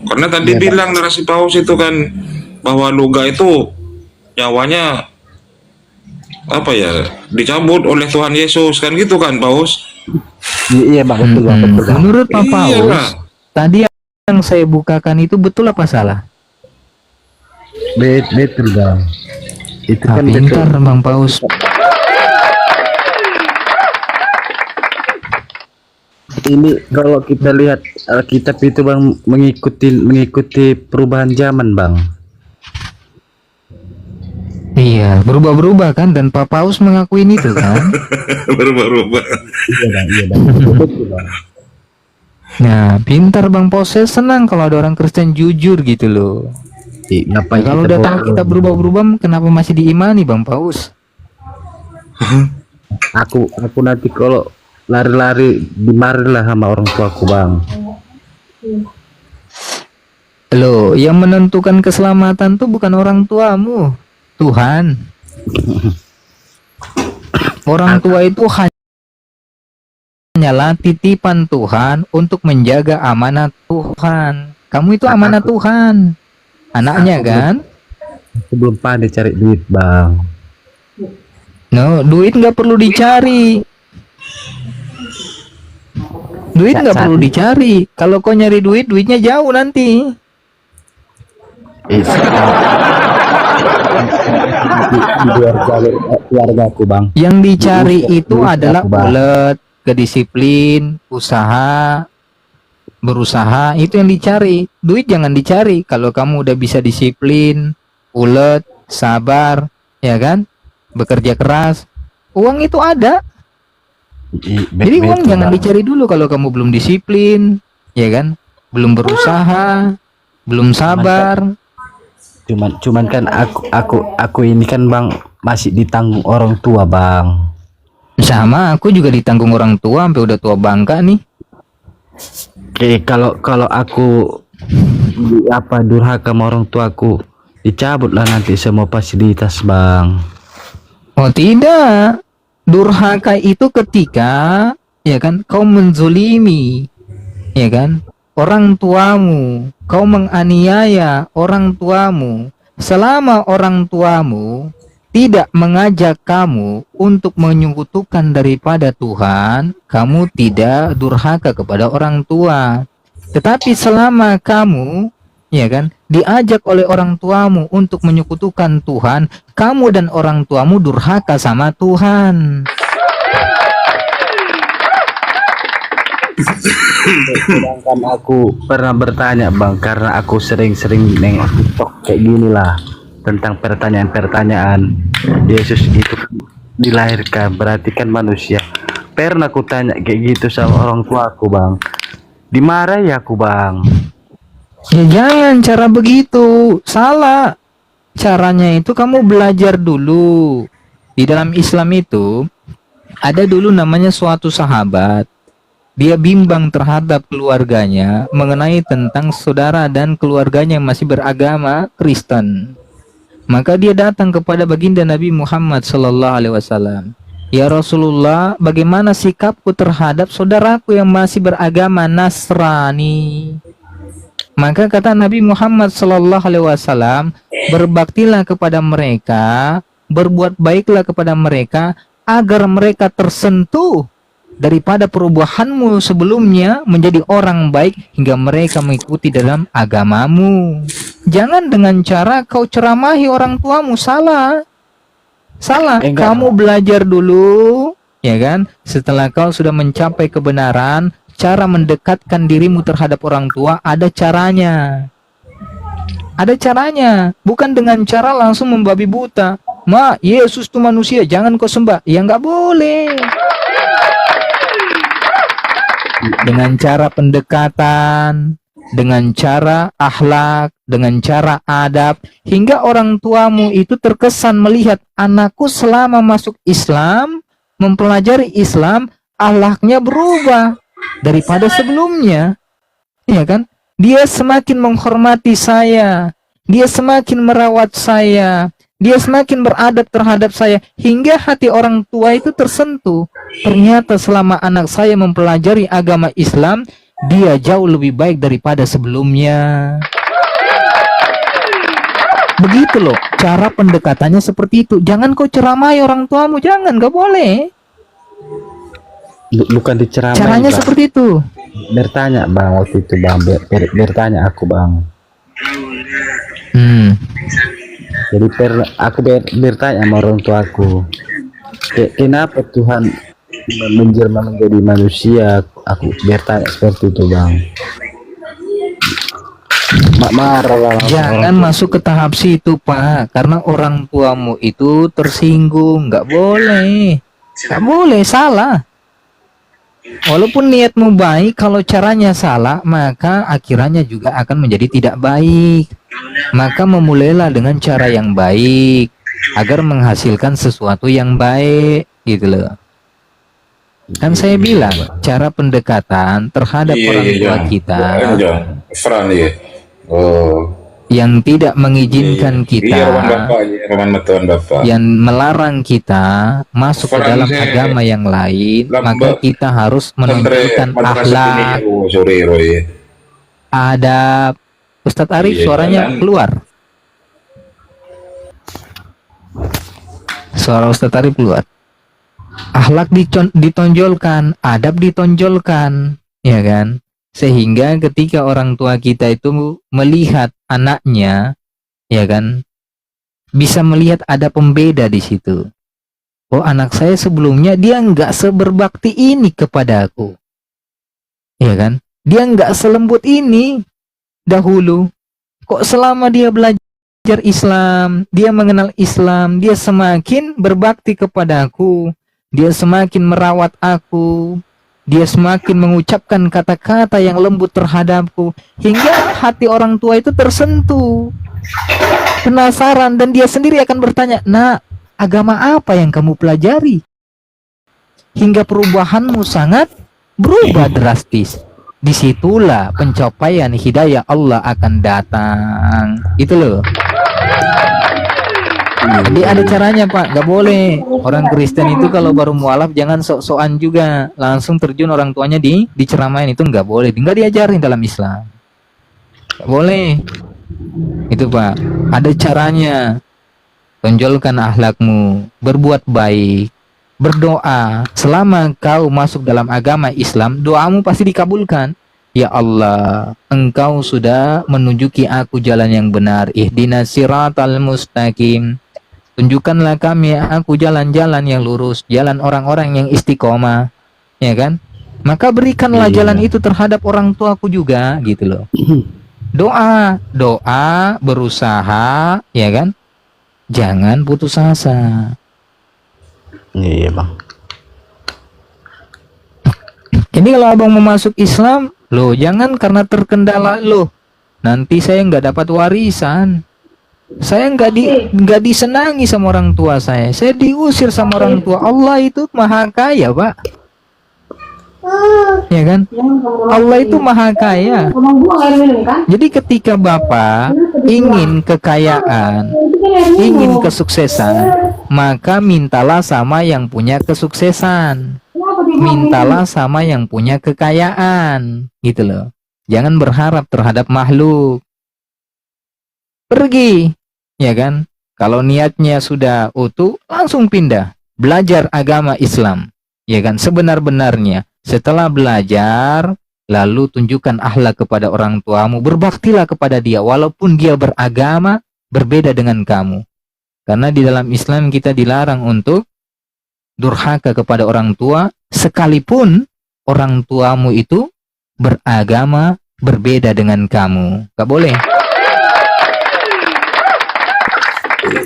Karena tadi bilang narasi Paus itu kan bahwa Luga itu nyawanya dicabut oleh Tuhan Yesus kan gitu kan Paus? Iya Bang, betul Bang. Menurut Pak Paus, Iyalah. tadi yang saya bukakan itu betul apa salah? Betul Bang. Itu kan Pintar Bang Paus. Ini kalau kita lihat Alkitab itu Bang mengikuti perubahan zaman Bang. Iya, berubah-berubah kan, dan Pak Paus mengakuin itu kan. Berubah-ubah. Iya Bang. Betul Bang. Nah, pintar Bang Paus. Saya senang kalau ada orang Kristen jujur gitu loh. Ngapain Kalau udah tahu kita berubah-berubah, kenapa masih diimani Bang Paus? Aku nanti kalau lari-lari dimarilah sama orang tuaku Bang. Loh, yang menentukan keselamatan tuh bukan orang tuamu, Tuhan. Orang tua itu hanyalah titipan Tuhan untuk menjaga amanat Tuhan. Kamu itu amanat Tuhan, anaknya kan? Belum pandai cari duit Bang. No, duit nggak perlu dicari. Duit nggak perlu dicari. Kalau kau nyari duit, duitnya jauh nanti. Di luar jalur keluargaku Bang. Yang dicari itu duit adalah aku, Bang. ulet, kedisiplin, usaha, berusaha, itu yang dicari. Duit jangan dicari. Kalau kamu udah bisa disiplin, ulet, sabar, ya kan, bekerja keras, uang itu ada. Jadi uang jangan dicari dulu kalau kamu belum disiplin, ya kan, belum berusaha, belum sabar. Cuman kan aku ini kan Bang masih ditanggung orang tua Bang. Sama, aku juga ditanggung orang tua sampai udah tua bangka nih. Oke, kalau aku durhaka sama orang tuaku, dicabutlah nanti semua fasilitas Bang. Oh tidak, durhaka itu ketika, ya kan, kau menzolimi, ya kan, orang tuamu, kau menganiaya orang tuamu. Selama orang tuamu tidak mengajak kamu untuk menyekutukan daripada Tuhan, kamu tidak durhaka kepada orang tua. Tetapi selama kamu, ya kan, diajak oleh orang tuamu untuk menyekutukan Tuhan, kamu dan orang tuamu durhaka sama Tuhan. Sedangkan aku pernah bertanya bang, karena aku sering-sering nengok TikTok kayak gini lah, tentang pertanyaan-pertanyaan Yesus itu kan dilahirkan berarti kan manusia. Pernah aku tanya kayak gitu sama orang tua aku bang, dimarahi aku bang. Ya jangan cara begitu, salah. Caranya itu kamu belajar dulu. Di dalam Islam itu ada dulu namanya suatu sahabat. Dia bimbang terhadap keluarganya mengenai tentang saudara dan keluarganya yang masih beragama Kristen. Maka dia datang kepada baginda Nabi Muhammad SAW. Ya Rasulullah, bagaimana sikapku terhadap saudaraku yang masih beragama Nasrani? Maka kata Nabi Muhammad SAW, berbaktilah kepada mereka, berbuat baiklah kepada mereka, agar mereka tersentuh daripada perubahanmu sebelumnya menjadi orang baik hingga mereka mengikuti dalam agamamu. Jangan dengan cara kau ceramahi orang tuamu, salah. Salah. Kamu belajar dulu, ya kan? Setelah kau sudah mencapai kebenaran, cara mendekatkan dirimu terhadap orang tua ada caranya. Ada caranya, bukan dengan cara langsung membabi buta. Ma, Yesus itu manusia, jangan kau sembah. Ya nggak boleh. Dengan cara pendekatan, dengan cara akhlak, dengan cara adab, hingga orang tuamu itu terkesan melihat anakku selama masuk Islam, mempelajari Islam, akhlaknya berubah daripada sebelumnya. Ya kan? Dia semakin menghormati saya, dia semakin merawat saya, dia semakin beradab terhadap saya, hingga hati orang tua itu tersentuh. Ternyata selama anak saya mempelajari agama Islam, dia jauh lebih baik daripada sebelumnya. Begitu loh, cara pendekatannya seperti itu. Jangan kau ceramai orang tuamu, jangan, gak boleh. Bukan diceramai. Caranya bang. seperti itu. Bertanya bang waktu itu bang, bertanya aku bang. Jadi aku bertanya sama orang tuaku, kenapa Tuhan menjelma menjadi manusia? Aku bertanya seperti itu bang. Marah. Jangan masuk ke tahap situ pak, karena orang tuamu itu tersinggung. Nggak boleh, nggak boleh, salah. Walaupun niatmu baik, kalau caranya salah, maka akhirannya juga akan menjadi tidak baik. Maka memulailah dengan cara yang baik agar menghasilkan sesuatu yang baik, gitu loh. Kan saya bilang cara pendekatan terhadap orang tua kita yang tidak mengizinkan kita, yang melarang kita masuk ke dalam agama yang lain, maka kita harus menunjukkan akhlak, adab. Ustadz Arif suaranya keluar. Suara Ustadz Arif keluar. Akhlak ditonjolkan, adab ditonjolkan, ya kan? Sehingga ketika orang tua kita itu melihat anaknya, ya kan, bisa melihat ada pembeda di situ. Oh, anak saya sebelumnya dia nggak seberbakti ini kepada aku, ya kan? Dia nggak selembut ini dahulu. Kok selama dia belajar Islam, dia mengenal Islam, dia semakin berbakti kepadaku. Dia semakin merawat aku, dia semakin mengucapkan kata-kata yang lembut terhadapku, hingga hati orang tua itu tersentuh, penasaran, dan dia sendiri akan bertanya, "Nak, agama apa yang kamu pelajari?" Hingga perubahanmu sangat berubah drastis. Disitulah pencapaian hidayah Allah akan datang. Itu loh. Jadi ada caranya pak, gak boleh. Orang Kristen itu kalau baru mualaf jangan sok-sokan juga, langsung terjun orang tuanya diceramain, itu gak boleh, gak diajarin dalam Islam. Gak boleh. Itu pak, ada caranya. Tonjolkan akhlakmu, berbuat baik, berdoa. Selama kau masuk dalam agama Islam, doamu pasti dikabulkan. Ya Allah, Engkau sudah menunjuki aku jalan yang benar. Ihdinas siratal mustaqim. Tunjukkanlah kami aku jalan-jalan yang lurus, jalan orang-orang yang istiqomah, ya kan? Maka berikanlah jalan itu terhadap orang tuaku juga, gitu loh. Doa, doa, berusaha, ya kan? Jangan putus asa. Iya bang. Ini kalau abang mau masuk Islam, loh jangan karena terkendala loh. Nanti saya nggak dapat warisan. Saya nggak disenangi sama orang tua saya. Saya diusir sama orang tua. Allah itu maha kaya, Pak. Ya kan? Allah itu maha kaya. Jadi ketika Bapak ingin kekayaan, ingin kesuksesan, maka mintalah sama yang punya kesuksesan. Mintalah sama yang punya kekayaan, gitu loh. Jangan berharap terhadap makhluk. Pergi, ya kan? Kalau niatnya sudah utuh, langsung pindah. Belajar agama Islam, ya kan? Sebenar-benarnya. Setelah belajar, lalu tunjukkan akhlak kepada orang tuamu. Berbaktilah kepada dia, walaupun dia beragama berbeda dengan kamu. Karena di dalam Islam kita dilarang untuk durhaka kepada orang tua, sekalipun orang tuamu itu beragama berbeda dengan kamu. Gak boleh.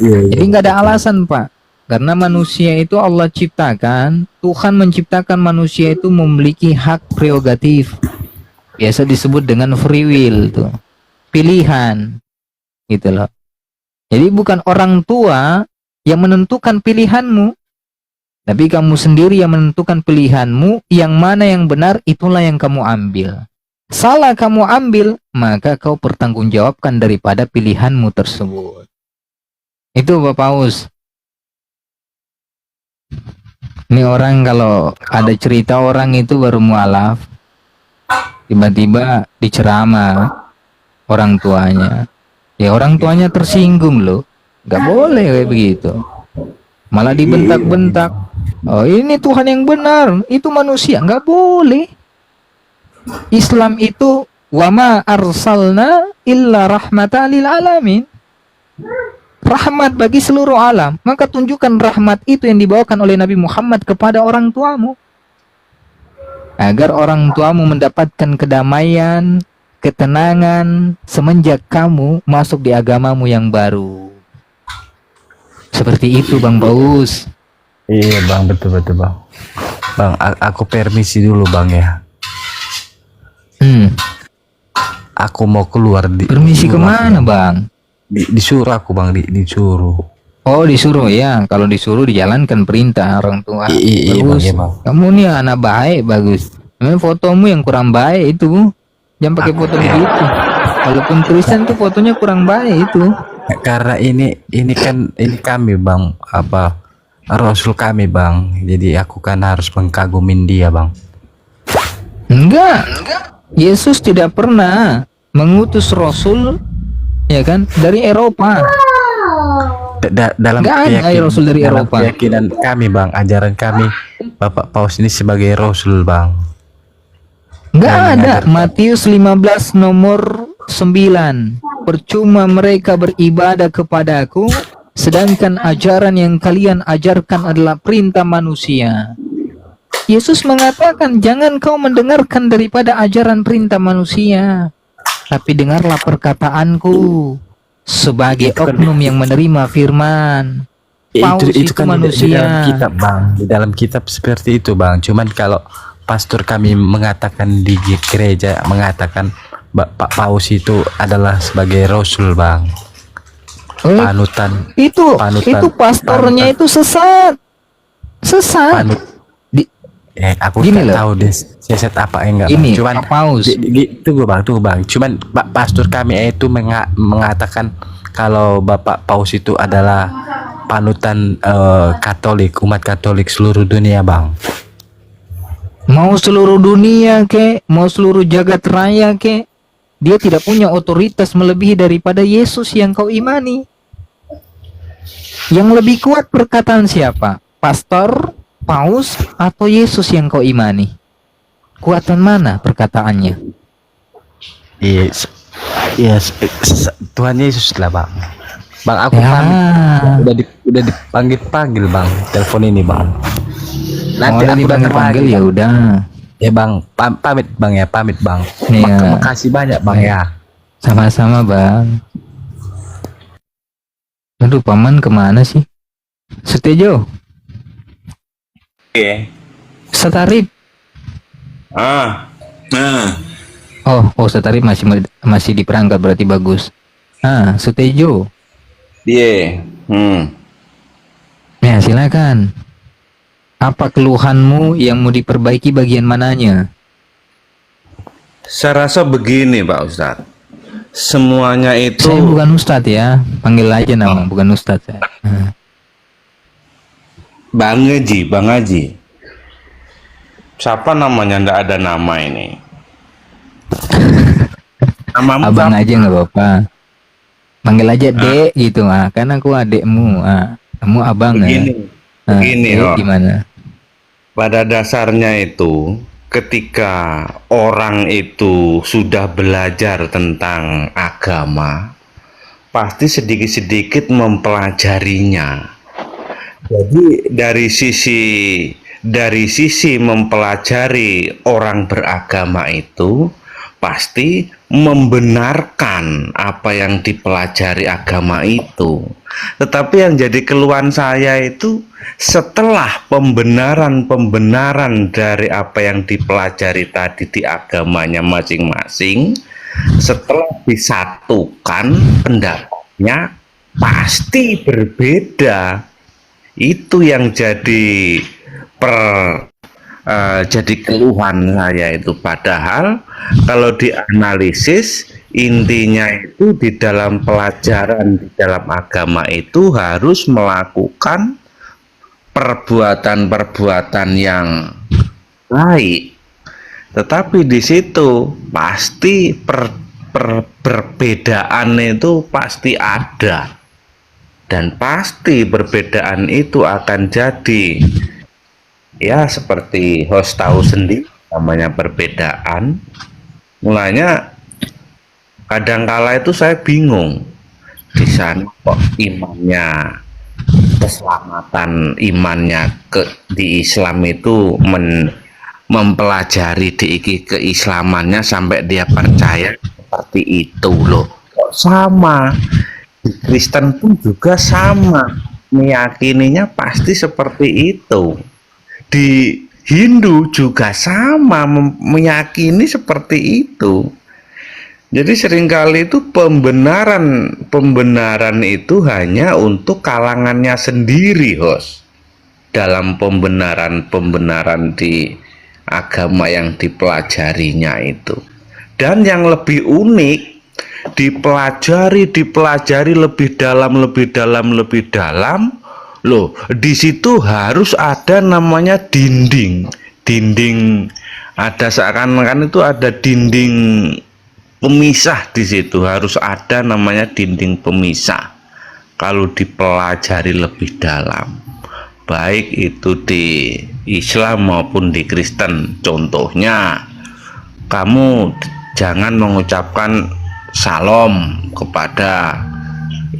Jadi nggak ada alasan, Pak. Karena manusia itu Allah ciptakan, Tuhan menciptakan manusia itu memiliki hak prerogatif. Biasa disebut dengan free will tuh. Pilihan. Gitu loh. Jadi bukan orang tua yang menentukan pilihanmu, tapi kamu sendiri yang menentukan pilihanmu, yang mana yang benar itulah yang kamu ambil. Salah kamu ambil, maka kau pertanggungjawabkan daripada pilihanmu tersebut. Itu Bapak Paus. Ini orang kalau ada cerita orang itu baru mualaf, tiba-tiba diceramah orang tuanya. Ya orang tuanya tersinggung loh. Gak boleh kayak begitu. Malah dibentak-bentak. Oh ini Tuhan yang benar, itu manusia. Gak boleh. Islam itu wama arsalna illa rahmatan lil alamin. Rahmat bagi seluruh alam. Maka tunjukkan rahmat itu yang dibawakan oleh Nabi Muhammad kepada orang tuamu, agar orang tuamu mendapatkan kedamaian, ketenangan semenjak kamu masuk di agamamu yang baru. Seperti itu Bang Paus. Iya bang, betul-betul bang. Bang, aku permisi dulu bang ya. Aku mau keluar. Permisi kemana bang? Disuruh aku bang, disuruh. Oh disuruh ya. Kalau disuruh dijalankan perintah orang tua. Iya Bagus. bang, bang. Kamu nih anak baik, bagus. Memang fotomu yang kurang baik itu. Jangan pakai foto begitu. Walaupun Kristen tuh fotonya kurang baik itu. Karena ini kami bang, apa Rasul kami bang. Jadi aku kan harus mengkagumin dia bang. Enggak. Yesus tidak pernah mengutus Rasul, ya kan, dari Eropa. Dalam Rasul dari dalam Eropa. keyakinan kami bang, ajaran kami, Bapak Paus ini sebagai Rasul bang. Enggak ada. Matius 15 nomor 9. Percuma mereka beribadah kepadaku, sedangkan ajaran yang kalian ajarkan adalah perintah manusia. Yesus mengatakan, jangan kau mendengarkan daripada ajaran perintah manusia, tapi dengarlah perkataanku. Sebagai oknum yang menerima firman. Paus itu kan manusia. di dalam kitab bang, di dalam kitab seperti itu bang. Cuman kalau pastor kami mengatakan di gereja, mengatakan Pak Paus itu adalah sebagai Rasul bang. Panutan. Itu pastornya itu sesat. Aku Gini tak loh. tahu deh sesat apa enggak. Ini Cuman Pak Paus. Tunggu bang. Cuman pastor kami itu mengatakan kalau Bapak Paus itu adalah panutan Katolik, umat Katolik seluruh dunia bang. Mau seluruh dunia ke, mau seluruh jagat raya ke, dia tidak punya otoritas melebihi daripada Yesus yang kau imani. Yang lebih kuat perkataan siapa? Pastor, Paus, atau Yesus yang kau imani? Kuatan mana perkataannya? Iya, iya, Tuhan Yesus lah bang. Bang, aku Ya. pamit. Udah dipanggil bang. Telepon ini bang. Nanti Udah aku datang dipanggil lagi. ya udah. Ya bang, pamit bang ya, pamit bang. Iya. Makasih banyak bang ya. Sama-sama bang. Aduh, paman kemana sih? Setejo, Setarip. Nah, Oh, Setarip masih di perangkat, berarti bagus. Setejo. Iya. Ya, silakan. Apa keluhanmu yang mau diperbaiki bagian mananya? Saya rasa begini Pak Ustadz. Semuanya itu Saya bukan Ustadz ya, panggil aja nama, bukan Ustadz saya. Bang Haji. Siapa namanya? Ndak ada nama ini. Namamu Abang siapa? aja nggak apa-apa. Panggil aja Dek gitu, karena aku adekmu. Kamu abang Begini, ya. begini, Dek oh. gimana? Pada dasarnya itu, ketika orang itu sudah belajar tentang agama, pasti sedikit-sedikit mempelajarinya. Jadi dari sisi mempelajari orang beragama itu pasti membenarkan apa yang dipelajari agama itu. Tetapi yang jadi keluhan saya itu setelah pembenaran dari apa yang dipelajari tadi di agamanya masing-masing, setelah disatukan pendapatnya pasti berbeda. Itu yang jadi jadi keluhan saya itu. Padahal kalau dianalisis intinya itu di dalam pelajaran di dalam agama itu harus melakukan perbuatan-perbuatan yang baik. Tetapi di situ pasti perbedaan itu pasti ada. Dan pasti perbedaan itu akan jadi, ya seperti host tahu sendiri, namanya perbedaan. Mulanya kadangkala itu saya bingung, di sana kok imannya, keselamatan imannya di Islam itu mempelajari di keislamannya sampai dia percaya seperti itu loh. Kok sama? Di Kristen pun juga sama, meyakininya pasti seperti itu. Di Hindu juga sama, meyakini seperti itu. Jadi seringkali itu pembenaran itu hanya untuk kalangannya sendiri, host. Dalam pembenaran di agama yang dipelajarinya itu. Dan yang lebih unik, dipelajari lebih dalam loh, di situ harus ada namanya dinding ada, seakan-akan itu ada dinding pemisah. Di situ harus ada namanya dinding pemisah kalau dipelajari lebih dalam, baik itu di Islam maupun di Kristen. Contohnya, kamu jangan mengucapkan salam kepada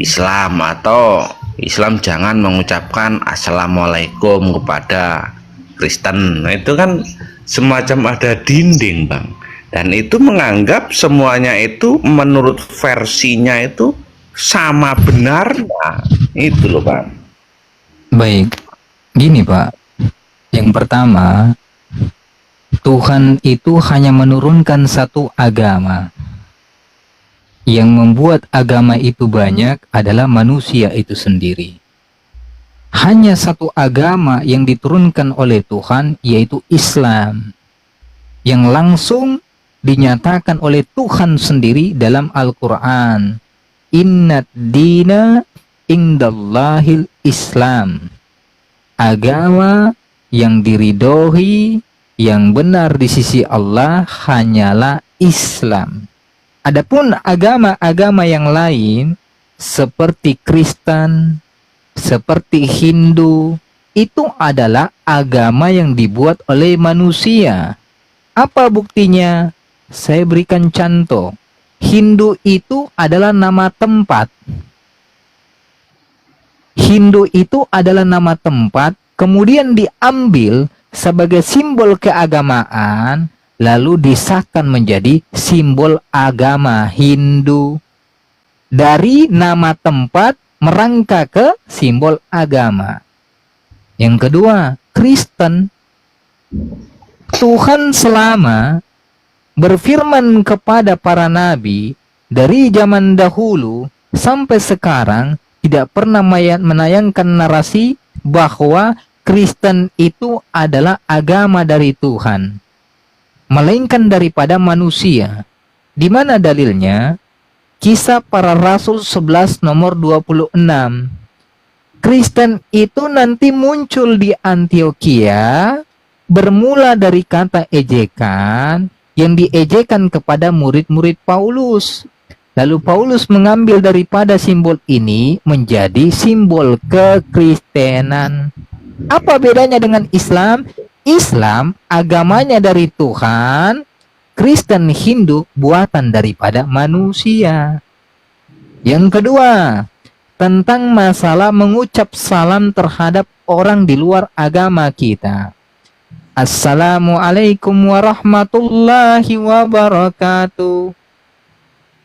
Islam, atau Islam jangan mengucapkan assalamualaikum kepada Kristen. Nah, itu kan semacam ada dinding, Bang. Dan itu menganggap semuanya itu menurut versinya itu sama benarnya. Itu loh, Bang. Baik, gini Pak. Yang pertama, Tuhan itu hanya menurunkan satu agama. Yang membuat agama itu banyak adalah manusia itu sendiri. Hanya satu agama yang diturunkan oleh Tuhan, yaitu Islam, yang langsung dinyatakan oleh Tuhan sendiri dalam Al-Quran. Innad dina indallahil Islam. Agama yang diridhoi, yang benar di sisi Allah hanyalah Islam. Adapun agama-agama yang lain seperti Kristen, seperti Hindu, itu adalah agama yang dibuat oleh manusia. Apa buktinya? Saya berikan contoh. Hindu itu adalah nama tempat. Hindu itu adalah nama tempat, kemudian diambil sebagai simbol keagamaan, lalu disahkan menjadi simbol agama Hindu. Dari nama tempat merangka ke simbol agama. Yang kedua, Kristen. Tuhan selama berfirman kepada para nabi dari zaman dahulu sampai sekarang tidak pernah menayangkan narasi bahwa Kristen itu adalah agama dari Tuhan, melainkan daripada manusia. Di mana dalilnya? Kisah Para Rasul 11 nomor 26. Kristen itu nanti muncul di Antioquia, bermula dari kata ejekan yang diejekan kepada murid-murid Paulus. Lalu Paulus mengambil daripada simbol ini menjadi simbol kekristenan. Apa bedanya dengan Islam? Islam agamanya dari Tuhan, Kristen Hindu buatan daripada manusia. Yang kedua, tentang masalah mengucap salam terhadap orang di luar agama kita. Assalamualaikum warahmatullahi wabarakatuh.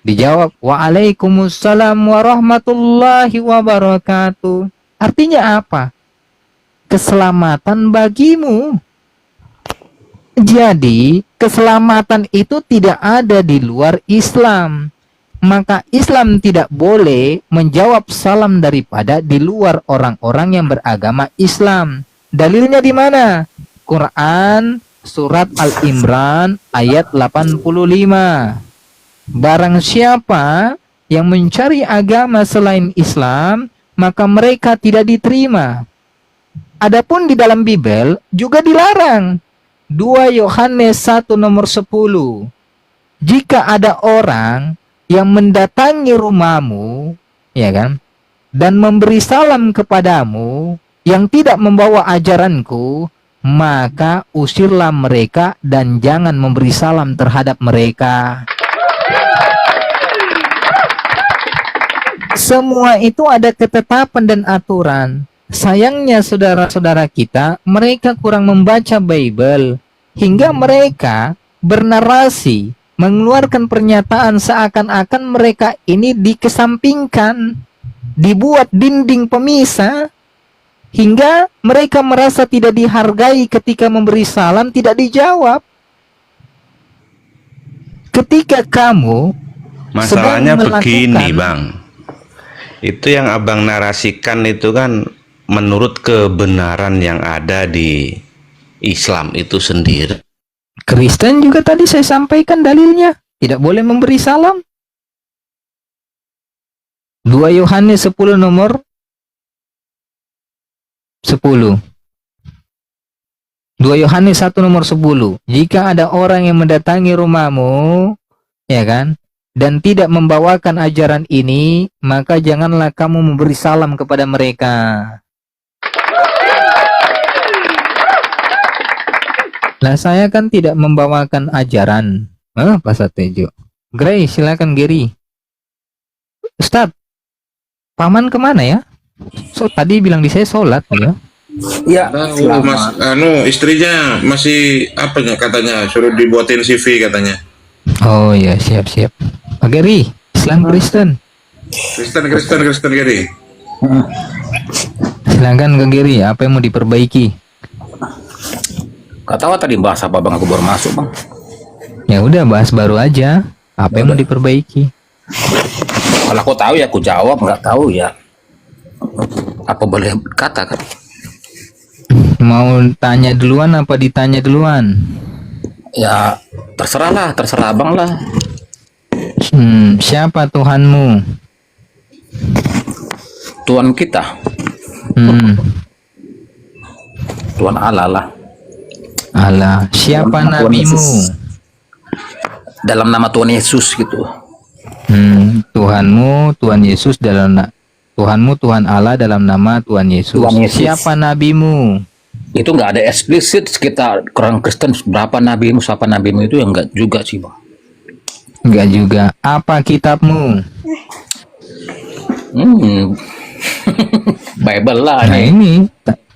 Dijawab, waalaikumsalam warahmatullahi wabarakatuh. Artinya apa? Keselamatan bagimu. Jadi, keselamatan itu tidak ada di luar Islam. Maka Islam tidak boleh menjawab salam daripada di luar orang-orang yang beragama Islam. Dalilnya di mana? Quran surat Al-Imran ayat 85. Barang siapa yang mencari agama selain Islam, maka mereka tidak diterima. Adapun di dalam Bible juga dilarang. 2 Yohanes 1 nomor 10. Jika ada orang yang mendatangi rumahmu, ya kan, dan memberi salam kepadamu yang tidak membawa ajaranku, maka usirlah mereka dan jangan memberi salam terhadap mereka. Semua itu ada ketetapan dan aturan. Sayangnya saudara-saudara kita, mereka kurang membaca Bible, hingga mereka bernarasi, mengeluarkan pernyataan seakan-akan mereka ini dikesampingkan, dibuat dinding pemisah, hingga mereka merasa tidak dihargai ketika memberi salam tidak dijawab. Ketika kamu Masalahnya sedang begini, melakukan- Bang. Itu yang abang narasikan itu kan menurut kebenaran yang ada di Islam itu sendiri. Kristen juga tadi saya sampaikan dalilnya, tidak boleh memberi salam. 2 Yohanes 10 nomor 10. 2 Yohanes 1 nomor 10. Jika ada orang yang mendatangi rumahmu, ya kan, dan tidak membawakan ajaran ini, maka janganlah kamu memberi salam kepada mereka. Lah saya kan tidak membawakan ajaran. Pak Satejo. Gray, silakan Gary. Ustadz, paman kemana ya? So tadi bilang di saya sholat ya. Ya, Tahu mas, istrinya masih katanya suruh dibuatin CV katanya. Oh ya, siap-siap. Pak Gary, Islam Kristen. Kristen Gary. Silakan Kak Gary, apa yang mau diperbaiki? Gak tahu tadi bahas apa bang, aku baru masuk bang. Ya udah, bahas baru aja. Apa yang mau diperbaiki? Kalau aku tahu ya aku jawab, nggak tahu ya apa boleh kata kan? Mau tanya duluan apa ditanya duluan? Ya terserah abang lah. Siapa Tuhanmu? Tuhan kita, Tuhan Allah lah. Allah. Siapa Nama Tuhan nabimu? Yesus. Dalam nama Tuhan Yesus gitu. Tuhanmu, Tuhan Yesus Tuhanmu, Tuhan Allah dalam nama Tuhan Yesus. Tuhan Yesus. Siapa nabimu? Itu nggak ada eksplisit kita orang Kristen berapa nabimu, siapa nabimu itu yang nggak juga sih bang. Enggak juga. Apa kitabmu? Bible lah Nah nih. ini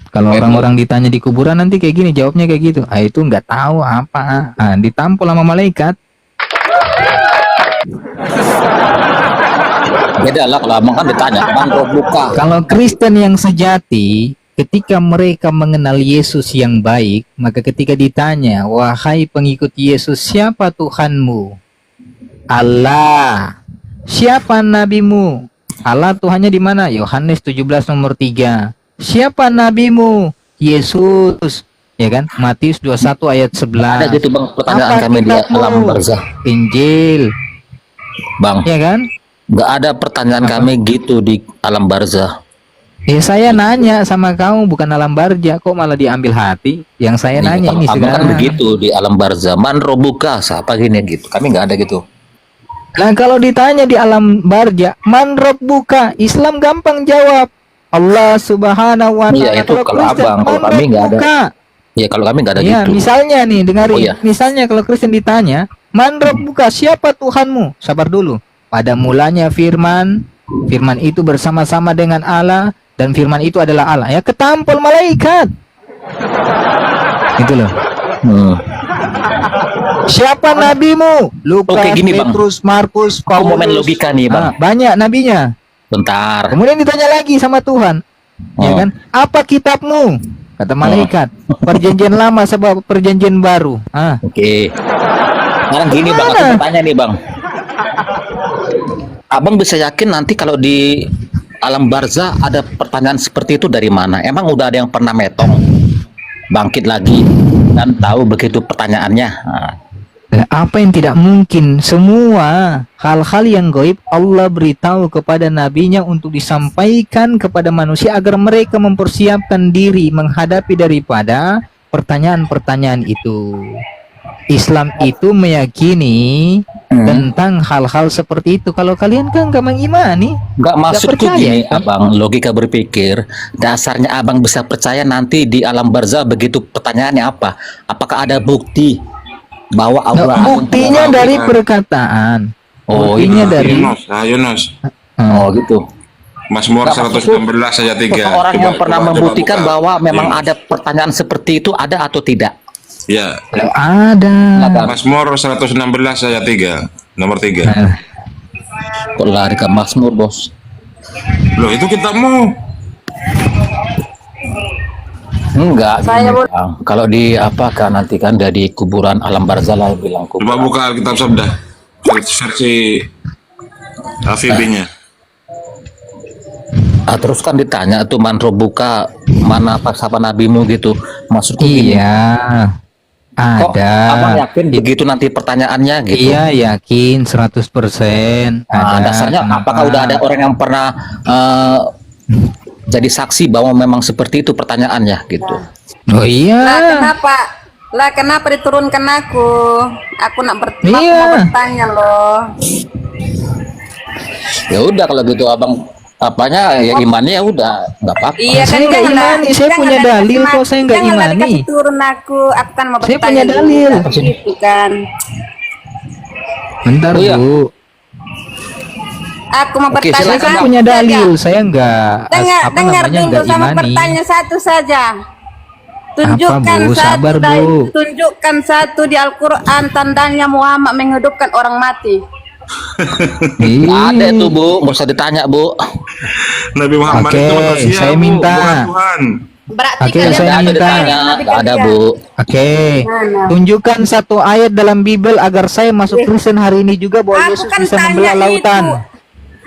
kalau orang-orang ditanya di kuburan nanti kayak gini, jawabnya kayak gitu. Ah itu nggak tahu apa. Ah ditampol sama malaikat. Beda lah kalau abang kan ditanya, Bang buka. Kalau Kristen yang sejati, ketika mereka mengenal Yesus yang baik, maka ketika ditanya, wahai pengikut Yesus, siapa Tuhanmu? Allah. Siapa nabimu? Allah Tuhannya di mana? Yohanes 17 nomor 3. Siapa nabimu? Yesus. Ya kan? Matius 21 ayat 11. Ada gitu Bang pertanyaan Apa kami di kitabmu? alam barzah. Injil. Bang, Ya kan? nggak ada pertanyaan kami gitu di alam barzah. Ya saya nanya sama kamu bukan alam barja, kok malah diambil hati? Yang saya nanya ini Abang kan sekarang. begitu di alam barzah. Man robuka, siapa gini gitu. Kami nggak ada gitu. Nah kalau ditanya di alam barja, man buka, Islam gampang jawab. Allah Subhanahu wa taala. Iya, itu kalau Kristen, abang, kalau man kami nggak ada. rabbuka. Ya kalau kami nggak ada Ya, gitu. misalnya nih, dengarin. Oh, iya. Misalnya kalau Kristen ditanya, man buka, siapa Tuhanmu? Sabar dulu. Pada mulanya firman, firman itu bersama-sama dengan Allah, dan firman itu adalah Allah. Ya, ketampol malaikat. Itu loh. Siapa nabimu? Lukas, Oke, gini, Bang. Petrus, Markus, Aku mau main Paulus. logika nih, Bang. Banyak nabinya. Bentar. Kemudian ditanya lagi sama Tuhan, ya Oh. kan? Apa kitabmu? Kata malaikat, perjanjian lama sama perjanjian baru. Oke. Sekarang gini Bang, aku mau tanya nih Bang. Abang bisa yakin nanti kalau di alam barzah ada pertanyaan seperti itu dari mana? Emang udah ada yang pernah metong bangkit lagi dan tahu begitu pertanyaannya? Nah, Lah, apa yang tidak mungkin? Semua hal-hal yang gaib Allah beritahu kepada nabinya untuk disampaikan kepada manusia agar mereka mempersiapkan diri menghadapi daripada pertanyaan-pertanyaan itu. Islam itu meyakini tentang hal-hal seperti itu. Kalau kalian kan gak mengimani, nggak maksudku percaya, gini, kan? Abang, logika berpikir dasarnya Abang bisa percaya nanti di alam barzah begitu pertanyaannya apa? Apakah ada bukti bahwa Nah, Allah buktinya dari perkataan. Oh, Buktinya iya. dari Yunus. Oh gitu. Mazmur Nggak, 116 ayat 3. Orang yang pernah membuktikan buka. bahwa memang Yunus. ada pertanyaan seperti itu ada atau tidak? Ya. Ada. Mazmur 116 ayat 3, nomor 3. Kok lari ke Mazmur, Bos? Loh, itu kitabmu. Enggak, gini, Bang. Kalau di apa kan nanti kan dari kuburan alam barzah lah bilang Coba kuburan. buka Alkitab Sabda. Versi AVB-nya. Terus kan ditanya tuh man robuka mana pas apa nabimu gitu. Maksudku gini. Iya. Kok Ada. Abang yakin begitu nanti pertanyaannya gitu? Iya, yakin 100%. Nah, Ada. dasarnya Kenapa? apakah udah ada orang yang pernah jadi saksi bahwa memang seperti itu pertanyaannya gitu? Oh iya. Lah kenapa diturunkan aku? Aku nak Iya. mau bertanya loh. Ya udah kalau gitu Abang apanya ya imannya ya udah nggak apa-apa. Iya Saya kan nggak imani, saya punya dalil kok, saya nggak imani. dikasih turun aku kan mau Saya bertanya. punya dalil. Gitu kan. Bentar, Oh iya. Bu. Aku mau Oke, bertanya. Saya kan satu punya saja. dalil, saya nggak Dengar dulu nggak sama imani. pertanyaan satu saja. Tunjukkan Bu? Sabar, Bu. tunjukkan satu di Al-Quran tandanya Muhammad menghidupkan orang mati. Nggak ada tuh Bu, nggak usah ditanya Bu. Nabi Muhammad Oke, itu manusia, saya Bu, minta. bukan Tuhan. Berarti Oke, kalian saya Nggak ada minta. ditanya, nggak ada Bu. Oke, Mana? tunjukkan satu ayat dalam Bible agar saya masuk Kristen hari ini juga bahwa Aku Yesus kan bisa tanya membelah lautan. itu.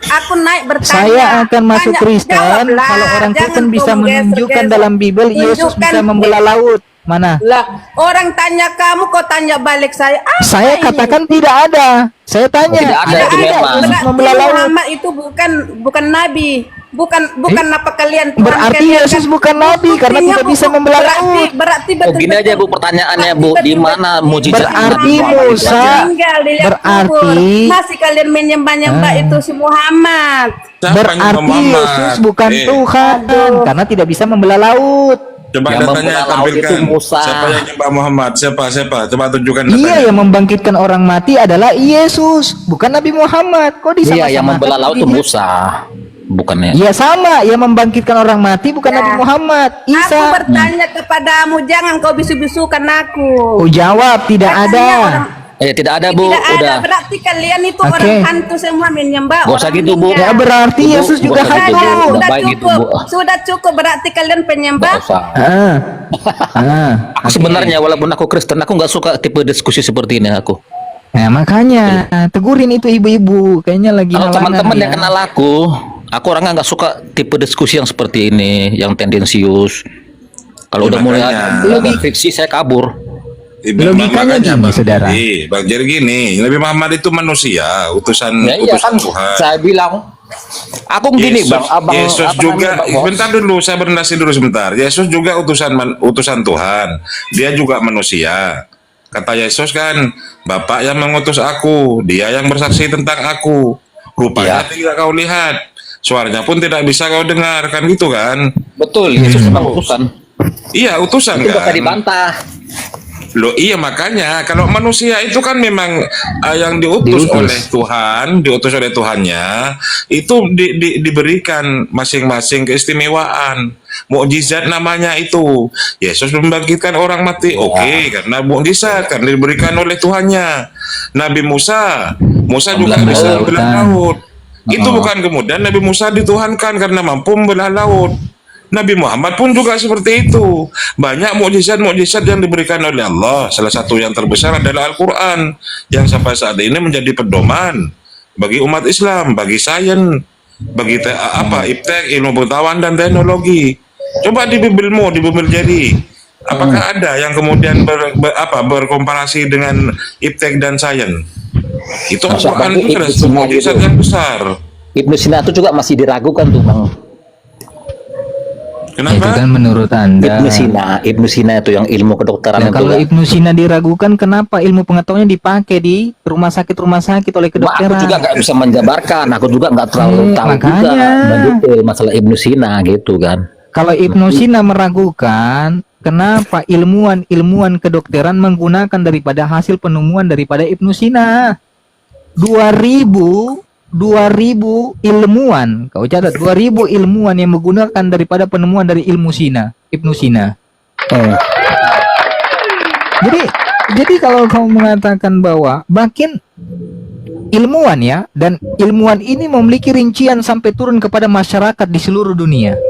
Aku naik bertanya. Saya akan masuk Tanya, Kristen jawablah. kalau orang Jangan Kristen bisa kau menunjukkan geser-geser. dalam Bible Yesus Tunjukkan. bisa membelah laut. Mana? Lah, orang tanya kamu, kau tanya balik saya. Apa Saya ini? katakan tidak ada. Saya tanya. Tidak ada, itu memang. Yesus Berarti membelah laut. Muhammad itu bukan nabi. Bukan apa kalian Tuhan Berarti kalian Yesus kan. bukan nabi karena Buktinya, tidak Bu, bisa membelah laut. Berarti Oh gini aja Bu pertanyaannya Bu, di mana mujizat Berarti Nabi Muhammad itu Musa- aja? tinggal di liang Berarti- kubur. Masih kalian menyembah-nyembah itu si Muhammad. Siapa yang Berarti Muhammad? Yesus bukan Tuhan karena tidak bisa membelah laut. Coba Yang datanya membelah laut itu tampilkan. Musa. Siapa yang nyembah Muhammad? Siapa? Coba tunjukkan Iya, datanya. yang membangkitkan orang mati adalah Yesus, bukan Nabi Muhammad. Kok Iya, yang disama-samakan membelah laut itu begini? Musa, bukannya. Iya sama, yang membangkitkan orang mati bukan Nabi Muhammad, Aku Isa. bertanya kepadamu, jangan kau bisu-bisukan aku. Oh jawab, tidak Katanya ada. orang- Tidak ada Bu, Tidak ada, udah. berarti kalian itu Oke. orang hantu semua menyembah Gak usah orang gitu, Bu. meninggal. Ya berarti Ibu, Yesus juga gak usah gitu, hantu. Bu. Udah Sudah baik gitu, cukup, Bu. sudah cukup berarti kalian penyembah. Gak usah. Ah. Ah. Aku sebenarnya walaupun aku Kristen, aku nggak suka tipe diskusi seperti ini aku. Nah makanya tegurin itu ibu-ibu, kayaknya lagi Kalau halangan teman-teman ya. yang kenal aku orangnya nggak suka tipe diskusi yang seperti ini, yang tendensius. Kalau Ya, udah mulai makanya. ada friksi, saya kabur. Logikanya Makanya, gini, Bang saudara. Jerry. Bang Jerry gini, Nabi Muhammad itu manusia, utusan Ya iya kan, Tuhan. saya bilang. Aku gini Yesus, bang, abang. Yesus apa juga, namanya, Bang Bos? bentar dulu, saya bernasi dulu sebentar. Yesus juga utusan Tuhan. Dia juga manusia. Kata Yesus kan, Bapak yang mengutus aku, Dia yang bersaksi tentang aku. Rupanya tidak kau lihat, suaranya pun tidak bisa kau dengar, kan gitu kan? Betul, Yesus memang utusan. Iya, utusan Itu gak kan. bisa dibantah. Loh iya makanya kalau manusia itu kan memang yang diutus oleh Tuhan, diutus oleh Tuhannya itu diberikan masing-masing keistimewaan. Mukjizat namanya itu. Yesus membangkitkan orang mati. Oke, karena mukjizat karena diberikan oleh Tuhannya. Nabi Musa juga bisa membelah laut. Itu bukan kemudian Nabi Musa dituhankan karena mampu membelah laut. Nabi Muhammad pun juga seperti itu. Banyak mukjizat-mukjizat yang diberikan oleh Allah. Salah satu yang terbesar adalah Al-Quran, yang sampai saat ini menjadi pedoman bagi umat Islam, bagi sains, bagi iptek, ilmu pengetahuan dan teknologi. Coba di Bibelmu, di Bibel Jerry, apakah ada yang kemudian berkomparasi dengan iptek dan sains? Itu Al-Quran itu adalah sebuah mukjizat yang besar. Ibnu Sina itu juga masih diragukan tuh bang. Itu kan menurut Anda. Ibnu Sina itu yang ilmu kedokteran Dan itu. kalau kan. Ibnu Sina diragukan, kenapa ilmu pengetahuannya dipakai di rumah sakit oleh kedokteran? Aku juga nggak bisa menjabarkan, aku juga nggak terlalu tahu makanya. juga mendetail masalah Ibnu Sina gitu kan. Kalau Ibnu Sina meragukan, kenapa ilmuwan kedokteran menggunakan daripada hasil penemuan daripada Ibnu Sina? 2000 ilmuwan, kau catat 2000 ilmuwan yang menggunakan daripada penemuan dari Ibnu Sina. Jadi kalau kau mengatakan bahwa bahkan ilmuwan ya, dan ilmuwan ini memiliki rincian sampai turun kepada masyarakat di seluruh dunia,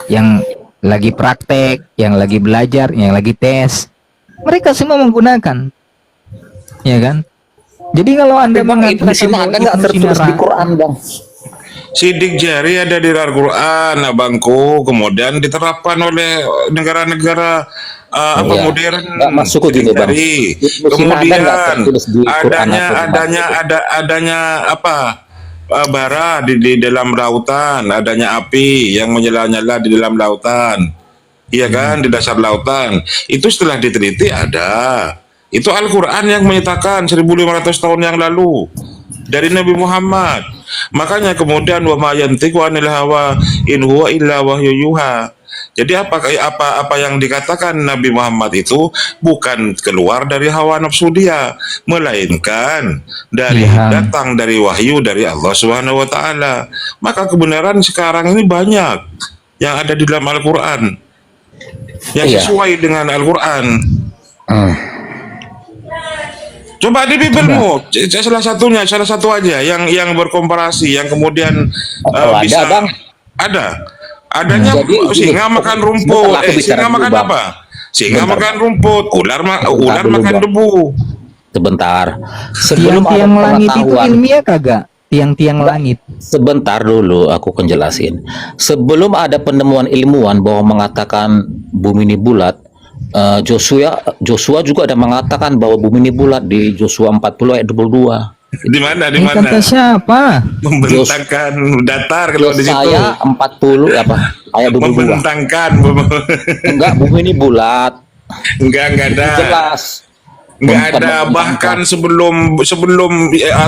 yang lagi praktek, yang lagi belajar, yang lagi tes, mereka semua menggunakan, ya kan? Jadi kalau Anda mengatakan bahwa nggak tertulis di Quran bang. Sidik jari ada di Al-Quran, abangku, kemudian diterapkan oleh negara-negara modern. Nggak masuk ke gini bang. Kemudian adanya bara di dalam lautan, adanya api yang menyala-nyala di dalam lautan, iya kan, di dasar lautan. Itu setelah diteliti ada. Itu Al-Quran yang menyatakan 1500 tahun yang lalu dari Nabi Muhammad. Makanya kemudian wa ma yantiqu anil hawa in huwa illa wahyu yuha. Jadi apa yang dikatakan Nabi Muhammad itu bukan keluar dari hawa nafsu dia, melainkan datang dari wahyu dari Allah Subhanahu wa taala. Maka kebenaran sekarang ini banyak yang ada di dalam Al-Qur'an. Yang sesuai dengan Al-Qur'an. Coba di Bibelmu, salah satu aja yang berkomparasi, yang kemudian bisa bang. Adanya singa makan rumput, singa makan bang. apa? Singa makan rumput, ular makan debu. Sebentar. Sebelum tiang ada langit itu pengetahuan, ilmiah kagak? Tiang langit. sebentar dulu aku akan jelasin. Sebelum ada penemuan ilmuwan bahwa mengatakan bumi ini bulat, Joshua juga ada mengatakan bahwa bumi ini bulat di Joshua 40 ayat 22. Di mana? Kata siapa? Membentangkan datar kalau di situ. Saya 40 ayat 22. Membentangkan. Enggak, bumi ini bulat. Enggak ada. Jelas. Nggak ada, bahkan sebelum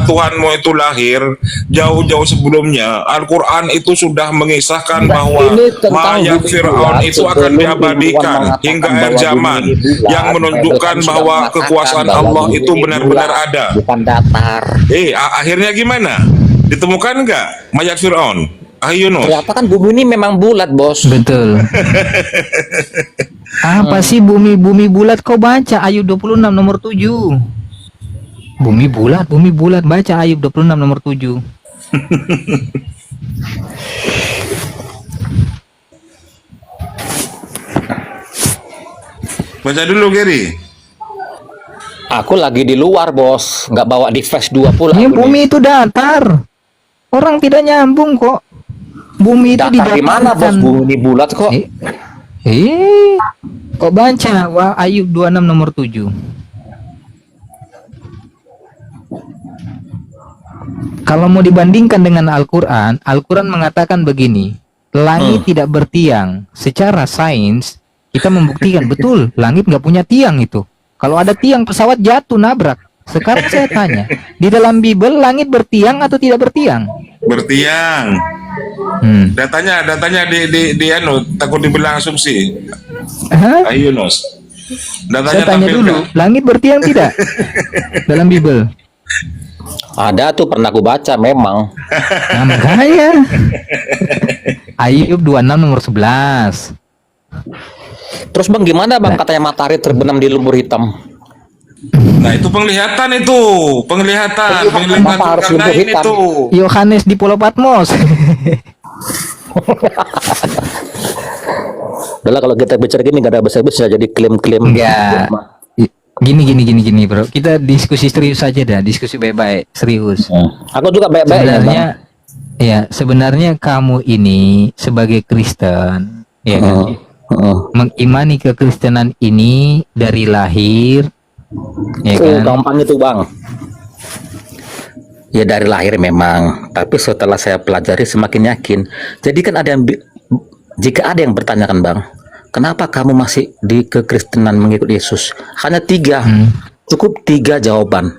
Tuhanmu itu lahir, jauh-jauh sebelumnya Al-Quran itu sudah mengisahkan bahwa ini tentang mayat bumi Fir'aun bulat itu akan sebelum diabadikan Tuhan hingga mengatakan akhir bahwa zaman, bumi bulat, yang menunjukkan Bible kan bahwa sudah mengatakan kekuasaan bahwa Allah bumi itu benar-benar bulat, ada. bukan datar. Akhirnya gimana? Ditemukan nggak mayat Fir'aun? Yunus. Ternyata kan bumi ini memang bulat, bos. Betul. Apa sih bumi bulat? Kau baca Ayub 26 nomor 7. Bumi bulat, baca Ayub 26 nomor 7. Baca dulu, Gary. Aku lagi di luar, bos, nggak bawa device 2 pula. Ini aku bumi nih. itu datar. Orang tidak nyambung kok. Bumi itu Datar gimana, bos? didatarkan. Bumi ini bulat kok. Kok baca Ayub 26 nomor 7. Kalau mau dibandingkan dengan Al-Quran, Al-Quran mengatakan begini, langit tidak bertiang. Secara sains, kita membuktikan betul, langit nggak punya tiang itu. Kalau ada tiang, pesawat jatuh nabrak. Sekarang saya tanya, di dalam Bible langit bertiang atau tidak bertiang? Bertiang. Datanya di anu, takut dibilang asumsi. Yunus. Datanya Saya tanya tampilkan. dulu, langit bertiang tidak dalam Bible? Ada tuh, pernah aku baca memang. Nah, makanya Ayub 26 nomor 11. Terus bang, gimana bang katanya matahari terbenam di lumpur hitam? Nah itu penglihatan Kenapa harus lumpur Zulkarnain hitam? itu. Yohanes di Pulau Patmos. Udah kalau kita bicara gini nggak ada bisa jadi klaim-klaim. Enggak. Gini bro, kita diskusi serius saja dah, diskusi baik-baik, serius. Aku juga baik-baik ya, Sebenarnya, bang. sebenarnya kamu ini sebagai Kristen, ya kan, mengimani kekristenan ini dari lahir, ya kan? Gampang itu bang. Ya dari lahir memang, tapi setelah saya pelajari semakin yakin. Jadi kan ada yang jika ada yang bertanyakan bang, kenapa kamu masih di kekristenan mengikut Yesus? Hanya 3, cukup 3 jawaban.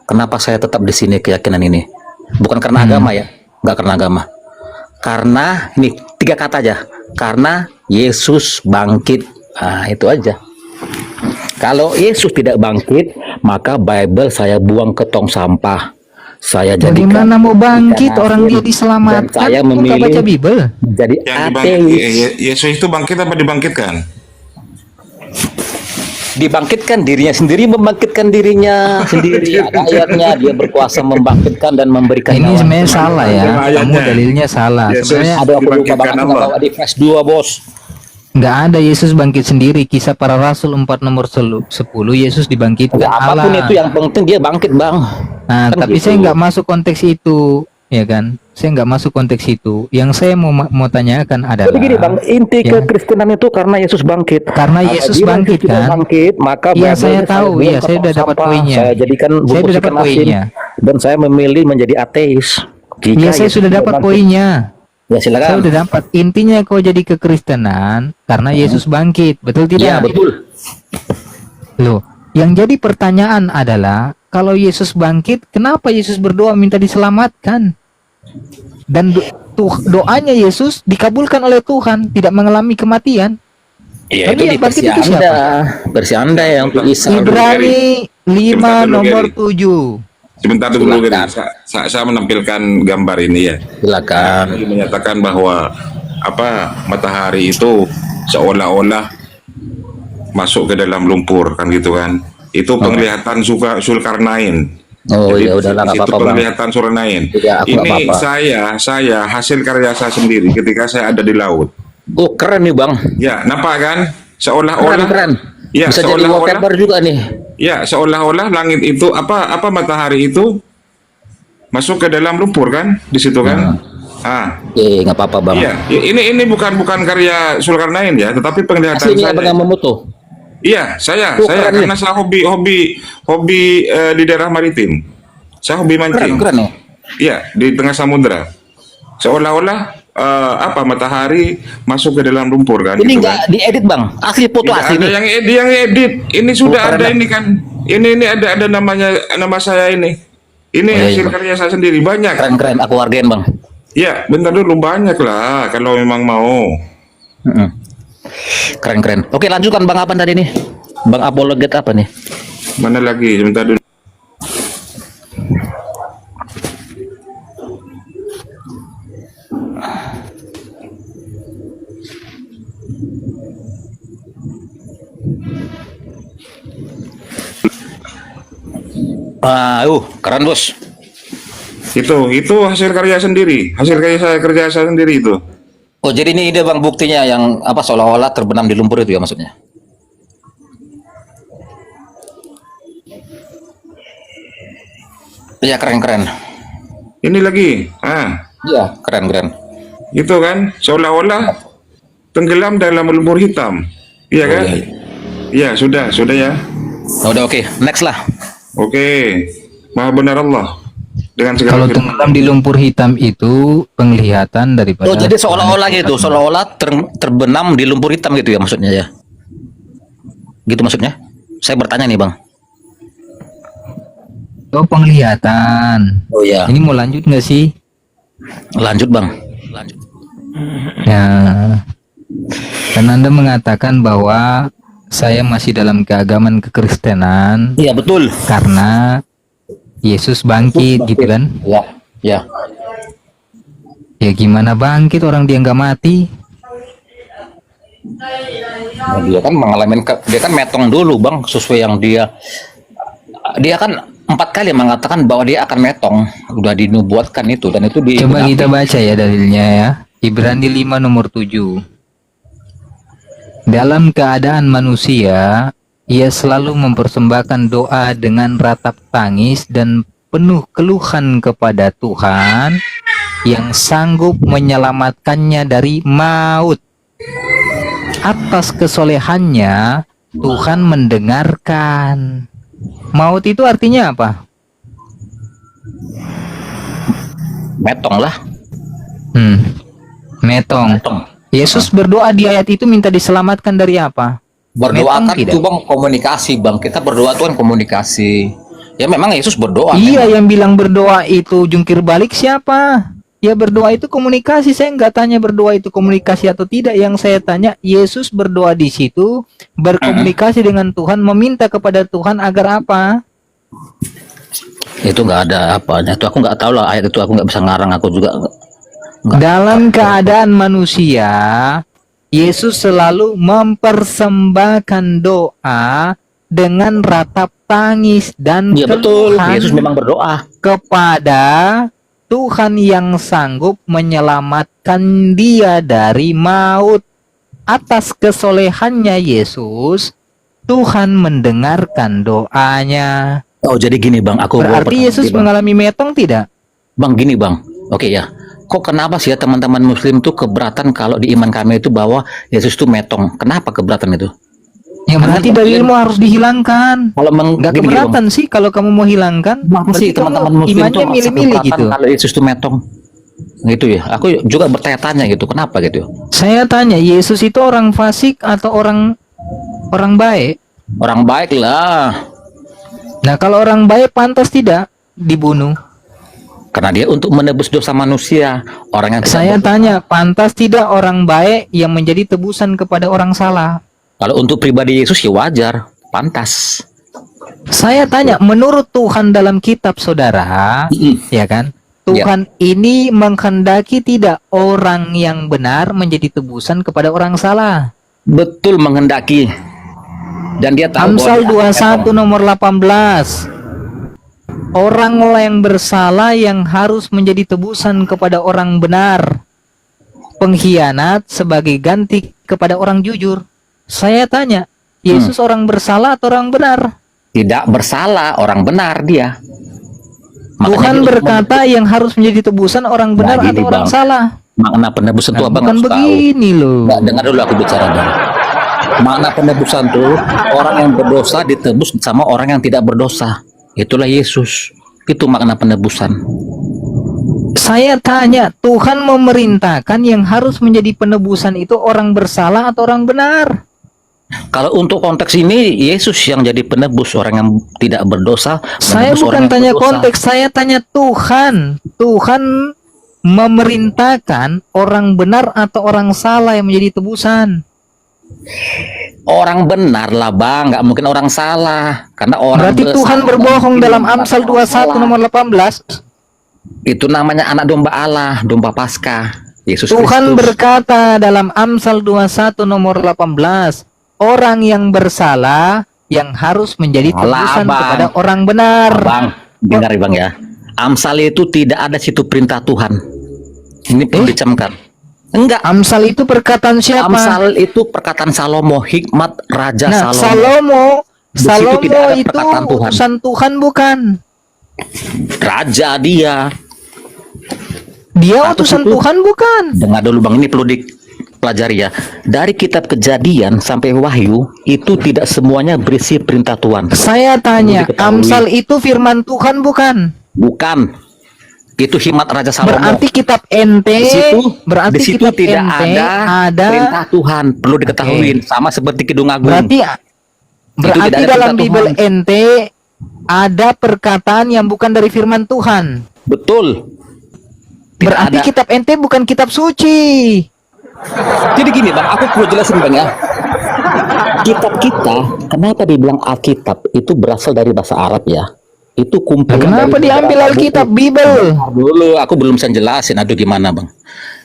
Kenapa saya tetap di sini keyakinan ini? Bukan karena agama ya, nggak karena agama. Karena ini 3 kata aja. Karena Yesus bangkit. Nah itu aja. Kalau Yesus tidak bangkit, maka Bible saya buang ke tong sampah. Saya jadikan Bagaimana mau bangkit orang dia dan diselamatkan? saya Kok nggak baca memilih Bible? jadi Yang ateis. Yesus itu bangkit apa dibangkitkan? Dibangkitkan dirinya sendiri, membangkitkan dirinya sendiri. Ada ayatnya, dia berkuasa membangkitkan dan memberikan Ini nyawa. sebenarnya salah ya. Kamu ayatnya. dalilnya salah. Sebenarnya Ada aku lupa Dibangkitkan banget nggak Allah. bawa di flash 2 bos. nggak ada Yesus bangkit sendiri. Kisah para Rasul 4 nomor 10 Yesus dibangkitkan Nggak, apapun Allah. itu yang penting dia bangkit bang. Nah, Kan tapi gitu. saya nggak masuk konteks itu, ya kan? Saya nggak masuk konteks itu. Yang saya mau tanyakan adalah, Jadi gini bang, inti ya, kekristenan itu karena Yesus bangkit. Karena Yesus Apabila bangkit, Yesus tidak kan? bangkit, maka Iya, Bible saya tahu. buang Iya, ke saya tong udah dapat sampah. poinnya. Saya jadikan Saya bungkus udah dapat ikan asin, poinnya. dan saya memilih menjadi ateis. Jika Iya, saya Yesus sudah tidak dapat bangkit. poinnya. Ya silakan. Saya udah dapat. Intinya kau jadi kekristenan karena Yesus bangkit, betul Iya tidak? betul. Loh, yang jadi pertanyaan adalah kalau Yesus bangkit, kenapa Yesus berdoa minta diselamatkan? Dan doanya Yesus dikabulkan oleh Tuhan, tidak mengalami kematian. Iya Tapi itu yang di bangkit versi itu Anda. siapa? Versi Anda yang untuk Isa. Ibrani 5 Sebentar dulu, nomor Gary. 7. Sebentar dulu, Silakan. Gary. Saya menampilkan gambar ini ya. Silakan. Ini menyatakan bahwa matahari itu seolah-olah masuk ke dalam lumpur kan gitu kan. Itu penglihatan Zulkarnain. Oh Jadi ya udahlah di nggak situ apa-apa bang. penglihatan Zulkarnain. Tidak, aku nggak Ini apa-apa. saya hasil karya saya sendiri ketika saya ada di laut. Oh keren nih bang. Ya, nampak kan? Keren Seolah-olah keren. Ya, Bisa jadi seolah-olah wallpaper juga nih. ya, seolah-olah langit itu apa matahari itu masuk ke dalam lumpur kan di situ kan? Nggak apa-apa bang. Iya, ini bukan karya Zulkarnain ya, tetapi penglihatan Aslinya saya. abang yang memutu. Iya, saya Oh, keren karena saya hobi di daerah maritim. Saya hobi mancing. Keren nih. Iya, di tengah samudera. Seolah-olah matahari masuk ke dalam lumpur kan? Ini gitu nggak kan? diedit bang, asli foto Tidak asli ada nih. yang edit. Ini sudah Oh, keren ada dah. ini kan. Ini ada nama saya ini. Ini Oh, iya, hasil iya. karya saya sendiri banyak. Keren-keren, aku hargain bang. Ya, bentar dulu banyak lah kalau memang mau. Mm-mm. Keren-keren. Oke, lanjutkan bang apa tadi nih? Bang apologet apa nih? Mana lagi? Bentar dulu. Keren bos. Itu hasil karya sendiri. Hasil kerja saya sendiri itu. Oh jadi ini ide bang buktinya yang apa seolah-olah terbenam di lumpur itu ya maksudnya? Iya keren-keren. Ini lagi. Iya keren-keren. Itu kan seolah-olah tenggelam dalam lumpur hitam. Iya kan? iya. Iya, sudah ya. Udah oke. Next lah. Oke. Maha benar Allah dengan segala Kalau firman. tenggelam di lumpur hitam itu penglihatan daripada. Oh jadi seolah-olah gitu, seolah-olah terbenam di lumpur hitam gitu ya maksudnya ya? Gitu maksudnya? Saya bertanya nih bang. Oh, penglihatan. Oh iya. Ini mau lanjut nggak sih? Lanjut bang. Lanjut. Ya. Dan Anda mengatakan bahwa saya masih dalam keagamaan kekristenan Iya betul. karena Yesus bangkit gitu kan? Ya, ya. Ya gimana bangkit orang dia nggak mati? Nah, dia kan mengalami dia kan metong dulu bang sesuai yang dia kan 4 kali mengatakan bahwa dia akan metong, udah dinubuatkan itu dan itu di Coba kita baca ya dalilnya ya. Ibrani 5 nomor 7. Dalam keadaan manusia, ia selalu mempersembahkan doa dengan ratap tangis dan penuh keluhan kepada Tuhan yang sanggup menyelamatkannya dari maut. Atas kesolehannya, Tuhan mendengarkan. Maut itu artinya apa? metong lah. Metong. Yesus berdoa di ayat itu minta diselamatkan dari apa? Berdoa Metong kan tidak? itu bang komunikasi bang. Kita berdoa tuh kan komunikasi. Ya memang Yesus berdoa. Iya, memang. yang bilang berdoa itu jungkir balik siapa? Ya berdoa itu komunikasi. Saya nggak tanya berdoa itu komunikasi atau tidak. Yang saya tanya, Yesus berdoa di situ, berkomunikasi dengan Tuhan, meminta kepada Tuhan agar apa? Itu nggak ada apanya. Itu aku nggak tahu lah ayat itu, aku nggak bisa ngarang, aku juga nggak. Dalam keadaan manusia, Yesus selalu mempersembahkan doa dengan ratap tangis dan Iya betul. keluhan Yesus memang berdoa. kepada Tuhan yang sanggup menyelamatkan dia dari maut. Atas kesolehannya Yesus, Tuhan mendengarkan doanya. Oh jadi gini bang, aku bawa Berarti Yesus bang. mengalami metong tidak? Bang gini bang, oke ya. Kok kenapa sih ya teman-teman Muslim tuh keberatan kalau di iman kami itu bahwa Yesus tuh metong? Kenapa keberatan itu? Ya berarti dalilmu harus dihilangkan. Kalau Nggak gini, keberatan sih kalau kamu mau hilangkan. Kenapa sih Berarti kamu teman-teman Muslim tuh imannya merasa milih-milih keberatan gitu. kalau Yesus tuh metong? Gitu ya. Aku juga bertanya-tanya gitu. Kenapa gitu? Saya tanya, Yesus itu orang fasik atau orang baik? Orang baik lah. Nah, kalau orang baik pantas tidak dibunuh? Karena dia untuk menebus dosa manusia. Orang yang tidak Saya tanya, pantas tidak orang baik yang menjadi tebusan kepada orang salah? Kalau untuk pribadi Yesus ya wajar, pantas. Saya tanya, menurut Tuhan dalam kitab saudara, ya kan? Tuhan ini menghendaki tidak orang yang benar menjadi tebusan kepada orang salah? Betul menghendaki. Dan dia tahu Amsal bahwa dia 21 nomor 18. Orang yang bersalah yang harus menjadi tebusan kepada orang benar. Pengkhianat sebagai ganti kepada orang jujur. Saya tanya, Yesus orang bersalah atau orang benar? tidak bersalah, orang benar dia. Makanya Tuhan dia berkata yang harus menjadi tebusan orang benar Nah, gini, atau orang Bang. salah. makna penebusan tuh Nah, abang bukan harus tahu. begini loh. Nggak, dengar dulu aku bicara bang. Makna penebusan tuh orang yang berdosa ditebus sama orang yang tidak berdosa. Itulah Yesus. Itu makna penebusan. Saya tanya, Tuhan memerintahkan yang harus menjadi penebusan itu orang bersalah atau orang benar? Kalau untuk konteks ini, Yesus yang jadi penebus orang yang tidak berdosa. Saya menebus bukan orang yang tanya berdosa. konteks, saya tanya Tuhan. Tuhan memerintahkan orang benar atau orang salah yang menjadi tebusan. Orang benar lah bang, nggak mungkin orang salah. Karena orang Berarti Tuhan bersalah berbohong mungkin dalam orang Amsal 21 salah. nomor 18. Itu namanya anak domba Allah, domba Paskah. Yesus Tuhan Kristus. berkata dalam Amsal 21 nomor 18, orang yang bersalah yang harus menjadi tebusan Bang. kepada orang benar. Bang, dengar ya bang ya. Amsal itu tidak ada situ perintah Tuhan. Ini perlu dicamkan. Enggak. Amsal itu perkataan siapa? Amsal itu perkataan Salomo, hikmat Raja Nah, Salomo. Di situ Salomo tidak ada itu perkataan Tuhan. utusan Tuhan bukan? Raja dia. Dia Satu utusan situ. Tuhan bukan? Dengar dulu bang, ini perlu dipelajari ya. Dari kitab Kejadian sampai Wahyu itu tidak semuanya berisi perintah Tuhan. Saya tanya, Perlu diketahui. Amsal itu firman Tuhan bukan? Bukan. Itu hikmat Raja Salomo. Berarti kitab ente, berarti di situ kitab tidak ente ada perintah Tuhan. Perlu diketahui. Sama seperti Kidung Agung. Berarti tidak ada dalam perintah Bible Tuhan. ente ada perkataan yang bukan dari firman Tuhan. Betul. Tidak Berarti ada. kitab ente bukan kitab suci. Jadi gini bang, aku perlu jelasin bang ya. Kitab kita, kenapa dibilang Alkitab itu berasal dari bahasa Arab ya? Itu kumpulan. Kenapa dari diambil beberapa Alkitab, buku. Bible? Bentar dulu, aku belum bisa jelasin. Aduh gimana bang?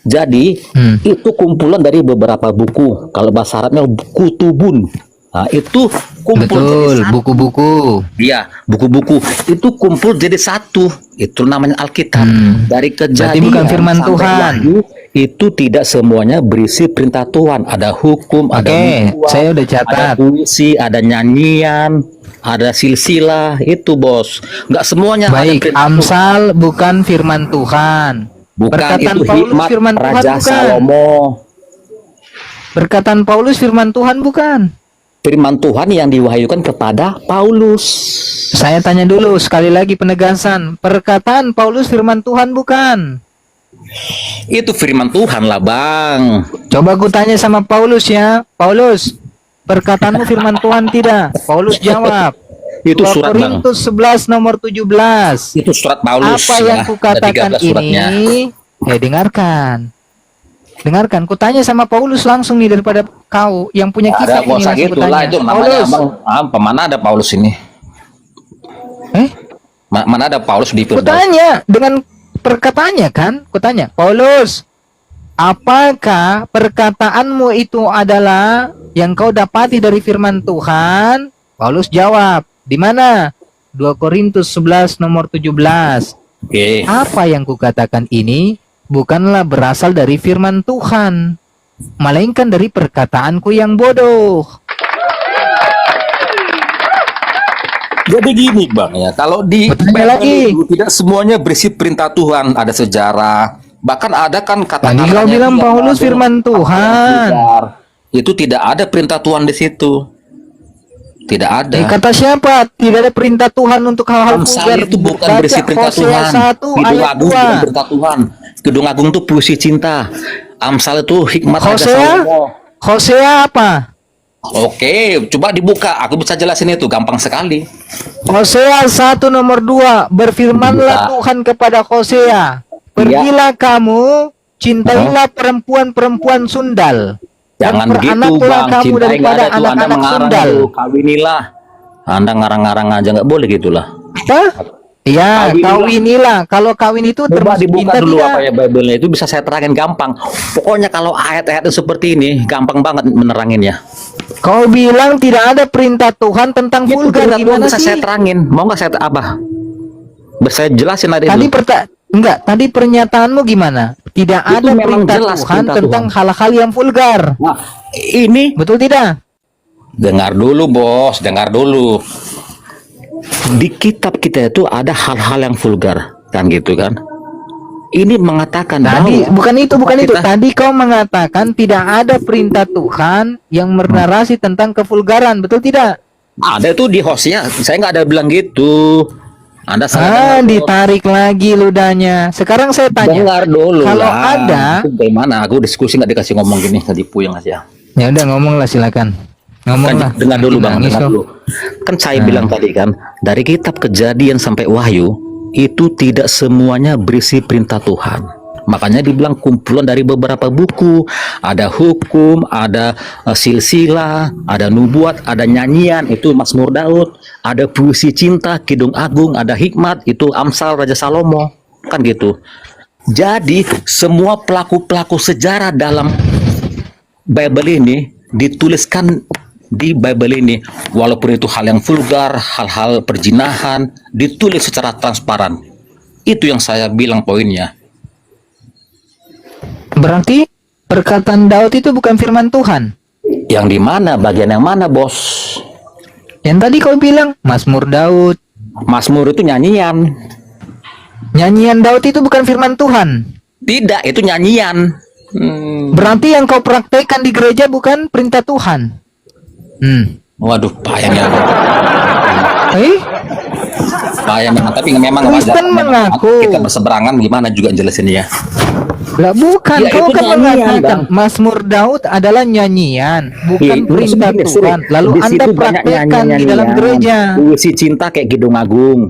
Jadi itu kumpulan dari beberapa buku. Kalau bahasa Arabnya kutubun. Nah, itu kumpul Betul, jadi satu. buku-buku. Iya, buku-buku itu kumpul jadi satu. Itu namanya Alkitab. Dari Kejadian Berarti bukan firman sampai Tuhan. Wahyu, itu tidak semuanya berisi perintah Tuhan. Ada hukum, ada Oke, nubuat, saya udah ada catat. puisi, ada nyanyian, ada silsilah. Itu bos. Nggak semuanya ada Baik, perintah Amsal bukan firman Tuhan. Bukan, Perkataan itu Paulus hikmat firman Tuhan Raja bukan. Salomo. Perkataan Paulus firman Tuhan bukan. Firman Tuhan yang diwahyukan kepada Paulus. Saya tanya dulu sekali lagi penegasan. Perkataan Paulus firman Tuhan bukan. Itu firman Tuhan lah bang. Coba gue tanya sama Paulus ya. Paulus, perkataanmu firman Tuhan tidak? Paulus jawab. Itu 2 surat bang. Korintus 11 nomor 17. Itu surat Paulus. Apa yang ya. kukatakan Ada 13 suratnya. ini? Dengarkan. Dengarkan, kutanya sama Paulus langsung nih daripada kau yang punya Ada kitab bos ini langsung gitu lah kutanya. itu namanya Paulus, abang. Mana ada Paulus ini? Mana ada Paulus di Firdaus? kutanya dengan perkataannya kan? Kutanya, Paulus, apakah perkataanmu itu adalah yang kau dapati dari firman Tuhan? Paulus jawab, di mana? 2 Korintus 11 nomor 17. Oke. Apa yang kukatakan ini bukanlah berasal dari firman Tuhan, melainkan dari perkataanku yang bodoh. Jadi gini bang ya, kalau di Bertanya lagi. itu tidak semuanya berisi perintah Tuhan, ada sejarah, bahkan ada kan kata-kata. Tadi kau bilang Paulus firman Tuhan. Itu tidak ada perintah Tuhan di situ, tidak ada. Kata siapa? Tidak ada perintah Tuhan untuk hal-hal Amsal vulgar. itu bukan Baca berisi perintah Hosea Tuhan. 1 Kidung ayat Agung 2. bukan perintah Tuhan. Kidung Agung itu puisi cinta. Amsal itu hikmat Raja Hosea? Salomo. Hosea apa? Oke, coba dibuka. Aku bisa jelasin itu, gampang sekali. Hosea 1 nomor 2. Berfirmanlah Tuhan kepada Hosea, pergilah kamu, cintailah perempuan-perempuan sundal. Jangan Dan begitu beranaklah bang, kamu cintai nggak daripada ada tuh, Anda anak-anak mengarang sundal. tuh, kawinilah. Anda ngarang-ngarang aja, nggak boleh gitulah. Apa? Ya, Kawinilah. kawinilah. Kalau kawin itu Coba termasuk dibuka cinta dulu tidak? apa ya Bible-nya, itu bisa saya terangin gampang. Pokoknya kalau ayat-ayat seperti ini, gampang banget meneranginnya. Kau bilang tidak ada perintah Tuhan tentang Itu vulgar, perintah Tuhan gimana bisa sih? saya terangin. Mau nggak saya apa? Bisa saya jelasin tadi Tadi itu. tadi pernyataanmu gimana? Tidak Itu ada memang perintah jelas Tuhan perintah tentang Tuhan. hal-hal yang vulgar. Nah, ini Betul tidak? dengar dulu bos, dengar dulu. Di kitab kita itu ada hal-hal yang vulgar, kan gitu kan? Ini mengatakan Tadi bahwa bukan itu. kita- Tadi kau mengatakan tidak ada perintah Tuhan yang menarasi tentang kevulgaran, betul tidak? ada tuh di Hosea, saya nggak ada bilang gitu. Anda salah dengar, Bos. Ditarik lagi ludahnya. Sekarang saya tanya. Dengar dulu Kalau lah. ada, Itu bagaimana? Aku diskusi nggak dikasih ngomong gini, tadi puyeng aja. ya udah ngomong lah, silakan. Ngomong Kan lah. dengar dulu Bang, Nangis dengar kok. dulu. Kan saya bilang tadi kan, dari kitab Kejadian sampai Wahyu itu tidak semuanya berisi perintah Tuhan. Makanya dibilang kumpulan dari beberapa buku, ada hukum, ada silsilah, ada nubuat, ada nyanyian, itu Mazmur Daud, ada puisi cinta, Kidung Agung, ada hikmat, itu Amsal Raja Salomo, kan gitu. Jadi semua pelaku-pelaku sejarah dalam Bible ini dituliskan di Bible ini, walaupun itu hal yang vulgar, hal-hal perjinahan, ditulis secara transparan. Itu yang saya bilang poinnya. Berarti perkataan Daud itu bukan firman Tuhan. Yang di mana? Bagian yang mana, Bos? Yang tadi kau bilang Mazmur Daud. Mazmur itu nyanyian. Nyanyian Daud itu bukan firman Tuhan. Tidak, itu nyanyian. Berarti yang kau praktekkan di gereja bukan perintah Tuhan. Waduh, payahnya. Payah memang, tapi memang Kristen mengaku. kita berseberangan, gimana juga jelasinnya ya. Lah bukan, Ya, kau itu kan nyanyian, mengatakan Bang. Mazmur Daud adalah nyanyian, bukan Iya, perintah maksudnya, Tuhan. Lalu di Anda situ banyak praktekkan di nyanyian-nyanyian. dalam gereja. Puisi cinta kayak Kidung Agung.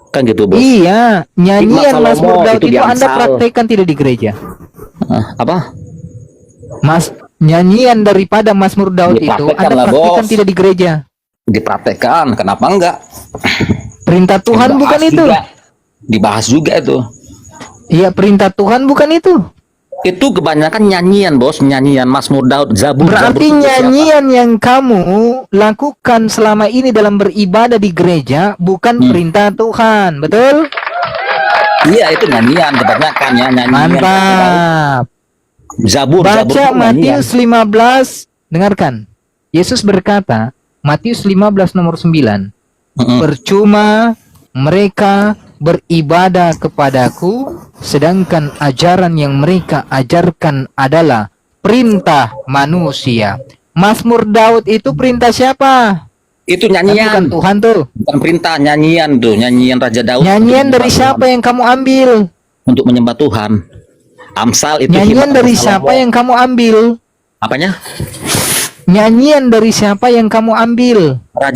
Kan gitu, Bos. Iya, nyanyian Hikmat Mazmur Salomo Daud itu itu di Anda Amsal. praktekkan tidak di gereja. Apa? Nyanyian daripada Mazmur Daud itu Dipraktekkan Anda lah, praktekkan Bos. tidak di gereja. Dipraktekkan, kenapa enggak? Perintah Tuhan Dibahas bukan itu. juga. Dibahas juga itu. Iya, perintah Tuhan bukan itu. Itu kebanyakan nyanyian, Bos. Nyanyian Mazmur Daud, Zabur. Berarti Zabur itu nyanyian yang kamu lakukan selama ini dalam beribadah di gereja bukan perintah Tuhan, betul? siapa? Iya, itu nyanyian kebanyakan ya, nyanyian. Mantap. Zabur, Zabur Baca itu nyanyian. Matius 15, dengarkan. Yesus berkata, Matius 15 nomor 9, percuma mereka beribadah kepadaku, sedangkan ajaran yang mereka ajarkan adalah perintah manusia. Mazmur Daud itu perintah siapa? Itu Kan bukan nyanyian. Tuhan tuh. Bukan perintah, nyanyian tuh, nyanyian Raja Daud. Nyanyian untuk dari menyembah siapa Tuhan. yang kamu ambil? Untuk menyembah Tuhan. Amsal itu Nyanyian hikmat dari Salomo. siapa yang kamu ambil? Apanya? Nyanyian dari siapa yang kamu ambil? Raja